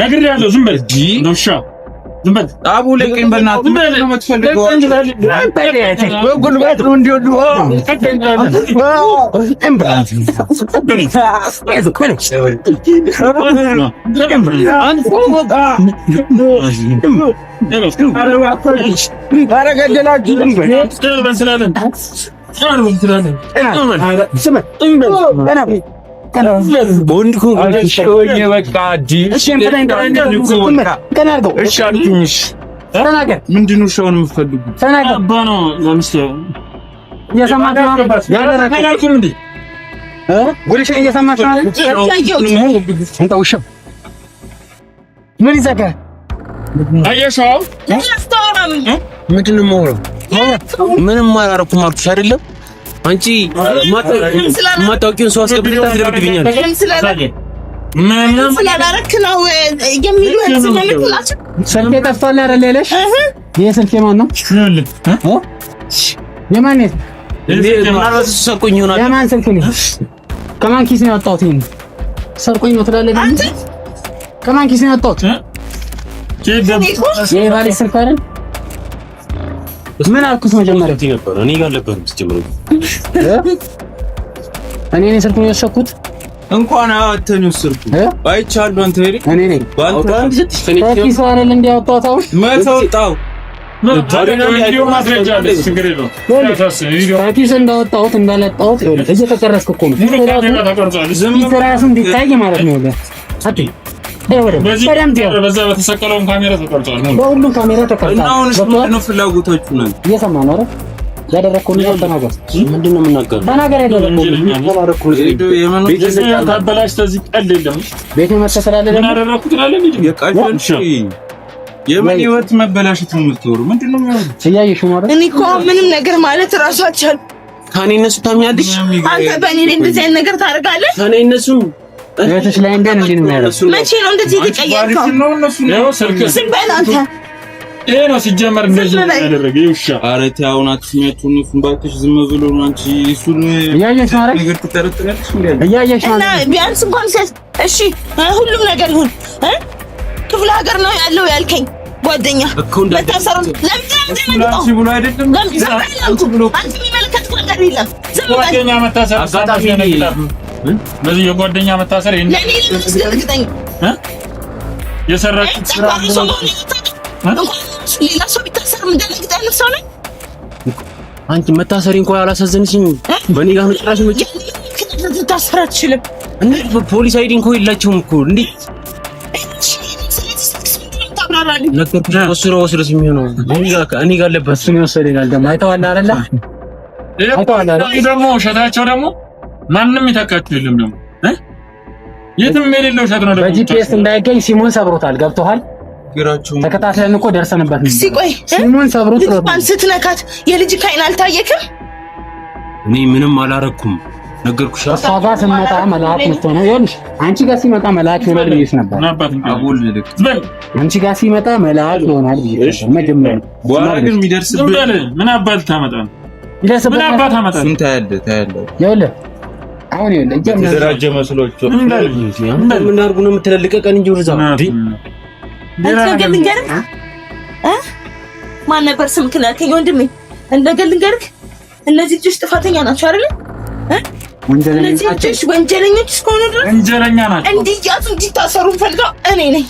ነግሬሃለሁ። ዝም በል ውሻ፣ ዝም በል አቡ ለቀኝ በእናትህ ነው የምትፈልገው? ጉልበት ነው እንዲወዱ ምንድን ነው ሻውን የምትፈልጉት? ምን ይዘጋል? ምንድን ነው የማወራው? ምንም አላደረኩም አልኩሽ አይደለም? አንቺ ማታውቂውን ሰው አስገብተሽ ታስደብድብኛለሽ። ምንም ስላላረክ ነው የሚሉ ስለምትላችሁ ስልኬ ጠፍቷል አይደል ያለሽ? ይሄ ስልኬ ማን ነው? የማን ነው? ሰርቆኝ ይሆናል። የማን ስልክ ነው? ከማን ኪስ ነው ያወጣሁት? ይሄን ሰርቆኝ ነው ትላለህ? አንተ ከማን ኪስ ነው ያወጣሁት? ይሄ ባሌ ስልክ አይደል? ምን አልኩት መጀመሪያ? እኔ ጋር አልነበረም ስትጀምሩ። እኔ ነኝ ስልኩን የወሰድኩት። እንኳን አወተኝ ወሰድኩ። አይቻለሁ። አንተ ሄሪ እኔ ነኝ ባንተ ከኪስ አይደል እንዲያወጣው መተውጣው ከኪስ እንዳወጣሁት እንዳለጣሁት እየተቀረስክ እኮ ነው። ራሱ እንዲታይ ማለት ነው። በዛ በተሰቀለውን ካሜራ ተቀርጿል። በሁሉም ካሜራ ተቀርጿል። አሁን ነው ፍላጎታችሁ ነው። እየሰማህ ነው አይደል? ያደረኩት ነው። ተናገር። ምንድን ነው የምናገረው? ተናገር። ቤት መሰሰላለ ምን አደረኩት ትላለህ? የምን ህይወት መበላሸት ነው የምትወሩ? ምንድን ነው የሚሆነው? እያየሽ ማለት እኔ እኮ ምንም ነገር ማለት እራሱ አልቻልኩም። ከእኔ እነሱ ታምኛለሽ? አንተ በእኔ ላይ እንደዚህ አይነት ነገር ታደርጋለህ? ከእኔ እነሱ እህትሽ ላይ እንዴት ነው የሚያደርጉት? መቼ ነው እንደዚህ የተቀየርከው? ዝም በል አንተ። ይሄ ነው ሲጀመር እንደዚህ ያደረገ ይውሻ። ኧረ ተይ አሁን አትስሚያችሁን። እሱን ባክሽ ዝም ብሎ ነው። አንቺ እሱን እያየሽ ማለት ነገር ትጠረጥሪያለሽ እንዴ? እያየሽ እና ማለት ቢያንስ እንኳን እሺ ሁሉም ነገር ይሁን ክፍለ ሀገር ነው ያለው ያልከኝ ጓደኛ መታሰሩ ለምን ብሎ አይደለም አንተ የሚመለከት ነገር የለም። ዝም በል ጓደኛ መታሰር አጋጣሚ ነው። በዚህ የጓደኛ መታሰር ይሄን ለኔ ለምስደርግጠኝ የሰራችሁት ስራ ሌላ ሰው ቢታሰር ምንደነግጥ አይነት ሰው ነኝ። አንቺ መታሰሪ እንኳን አላሳዘንሽኝ። በእኔ ጋር መጨረሻ ልታሰር አትችልም። ፖሊስ አይዲ እንኳን የላቸውም እኮ እንዴት ነገርኩሽ። ወስሮ የሚሆነው እኔ ጋር አለበት። እሱን ይወሰደኛል ደግሞ አይተዋል አይደለ? አይተዋል አይደል? ደግሞ ውሸታቸው ደግሞ ማንም ይተካችሁ የለም። ደግሞ የትም የሌለው ውሸት ነው። ደግሞ በጂፒኤስ እንዳይገኝ ሲሞን ሰብሮታል። ገብቶሃል? ተከታትለን እኮ ደርሰንበት ነው። ሲቆይ ሲሞን ሰብሮት ነው። ስትነካት የልጅ ካይን አልታየክም? እኔ ምንም አላረኩም። ነገርኩሽ። እሷ ጋር ስመጣ መልአክ ነው። ይኸውልሽ አንቺ ጋር ሲመጣ መልአክ ይሆናል ብዬሽ ነበር። አንቺ ጋር ሲመጣ መልአክ ይሆናል ብዬሽ ነበር መጀመሪያ። በኋላ ግን የሚደርስብህ ምን አባት ታመጣ ነው? ምን አባት ታመጣ ነው? ታያለህ። ይኸውልህ አሁን ይኸውልህ የተደራጀ መስሎች ምን አድርጉ ነው የምትለልቀቀን እንጂ ወርዛ ማን ነበር ስምክን ያልከኝ ወንድሜ? እንደገል ልንገርህ እነዚህ ልጆች ጥፋተኛ ናቸው አይደል? ወንጀለኞች እስከሆኑ ድረስ ወንጀለኛ ናቸው። እንዲያዙ እንዲታሰሩ ፈልገው እኔ ነኝ።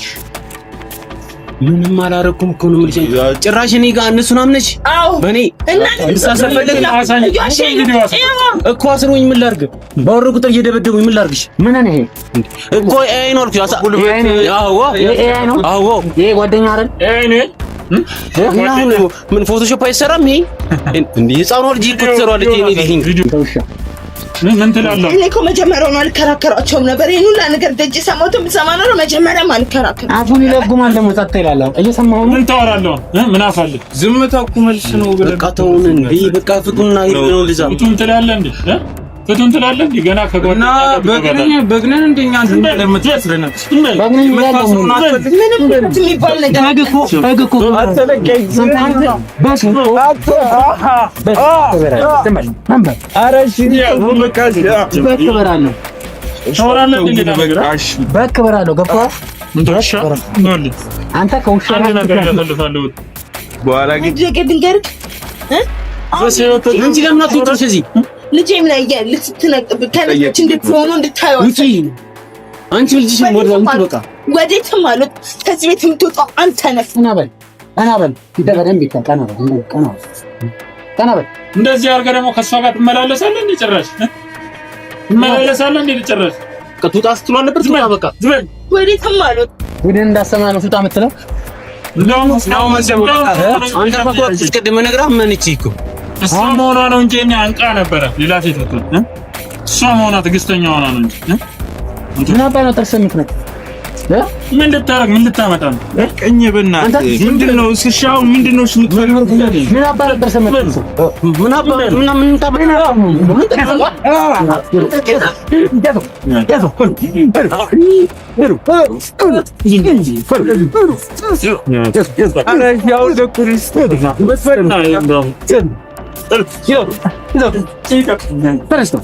ምንም አላረኩም እኮ ነው የምልሽ። ጭራሽ እኔ ጋር እነሱን አምነሽ በእኔ እንድታሰፈልግ እኮ አስሮኝ ምን ላድርግ? ባወሩ ቁጥር እየደበደቡኝ ምን ላድርግሽ? ምን ነው ይሄ እኮ ኤአይ ነው አልኩሽ። ኤአይ ነው። አዎ ይሄ ጓደኛ አይደል? ምን ፎቶሾፕ አይሰራም? ይሄ እንዴ ህፃኗ ልጅ እኮ ትሰራለች። ይሄ ሊንክ ምን ትላለህ? እኔ እኮ መጀመሪያውን አልከራከራቸውም ነበር። ይሄን ሁላ ነገር ደጅ ሰማሁት የምሰማ ነው። መጀመሪያም አልከራከራም። አፉን ይለጉማል ደግሞ ጸጥ ይላል። እየሰማሁ ነው። ምን ታወራለህ? ምን አፋልህ? ዝምታው እኮ መልስ ነው። በቃ ተውን እንዴ በቃ ፍቱና ይሄ ነው ልዛ ፍቱን ትላለህ እንዴ? ፍቱን ትላለህ እንዴ? ገና ከጓደኛ በግነን እንደኛ ለምትስረነ አንተ ከውሻ በኋላ ግን አንቺ ለምን አትወጪሽ? እዚህ ልጄ ምን ያያል? ልትነቅብ ከነች እንድትሆኑ እንድታዩ አንቺ ልጅሽ ወደ አንቺ በቃ ወዴትም አሉት። ከዚህ ቤት የምትወጣው አንተ ነህ። ቀና በል ይደበደም ቢታ ቀና በል እንደዚህ አድርገህ ደግሞ ከሷ ጋር ትመላለሳለህ እንዴ? ጭራሽ ትመላለሳለህ እንዴ? ጭራሽ ከቱጣ ስትሏል ነበር። ትማ በቃ ዝም ወዴትም አሉት። ወዴት እንዳሰማ ነው ሱጣ የምትለው ነው መሰለኝ። አንተ ፈቆጥ እስከደም ነግራ ምን እቺ እሷ መሆኗ ነው እንጂ እኔ አንቃ ነበረ ሌላ ሴት ነው። እሷ መሆኗ ትዕግስተኛ ሆና ነው እንጂ ምን አባ ነው ተሰምት ነው ምን ልታረግ ምን ልታመጣ ነው? ቀኝ በእናትህ ምንድነው? እስሻው ምንድነው? ምን አባ ነው ተሰምት ምን አባ ምን ታበና Presto.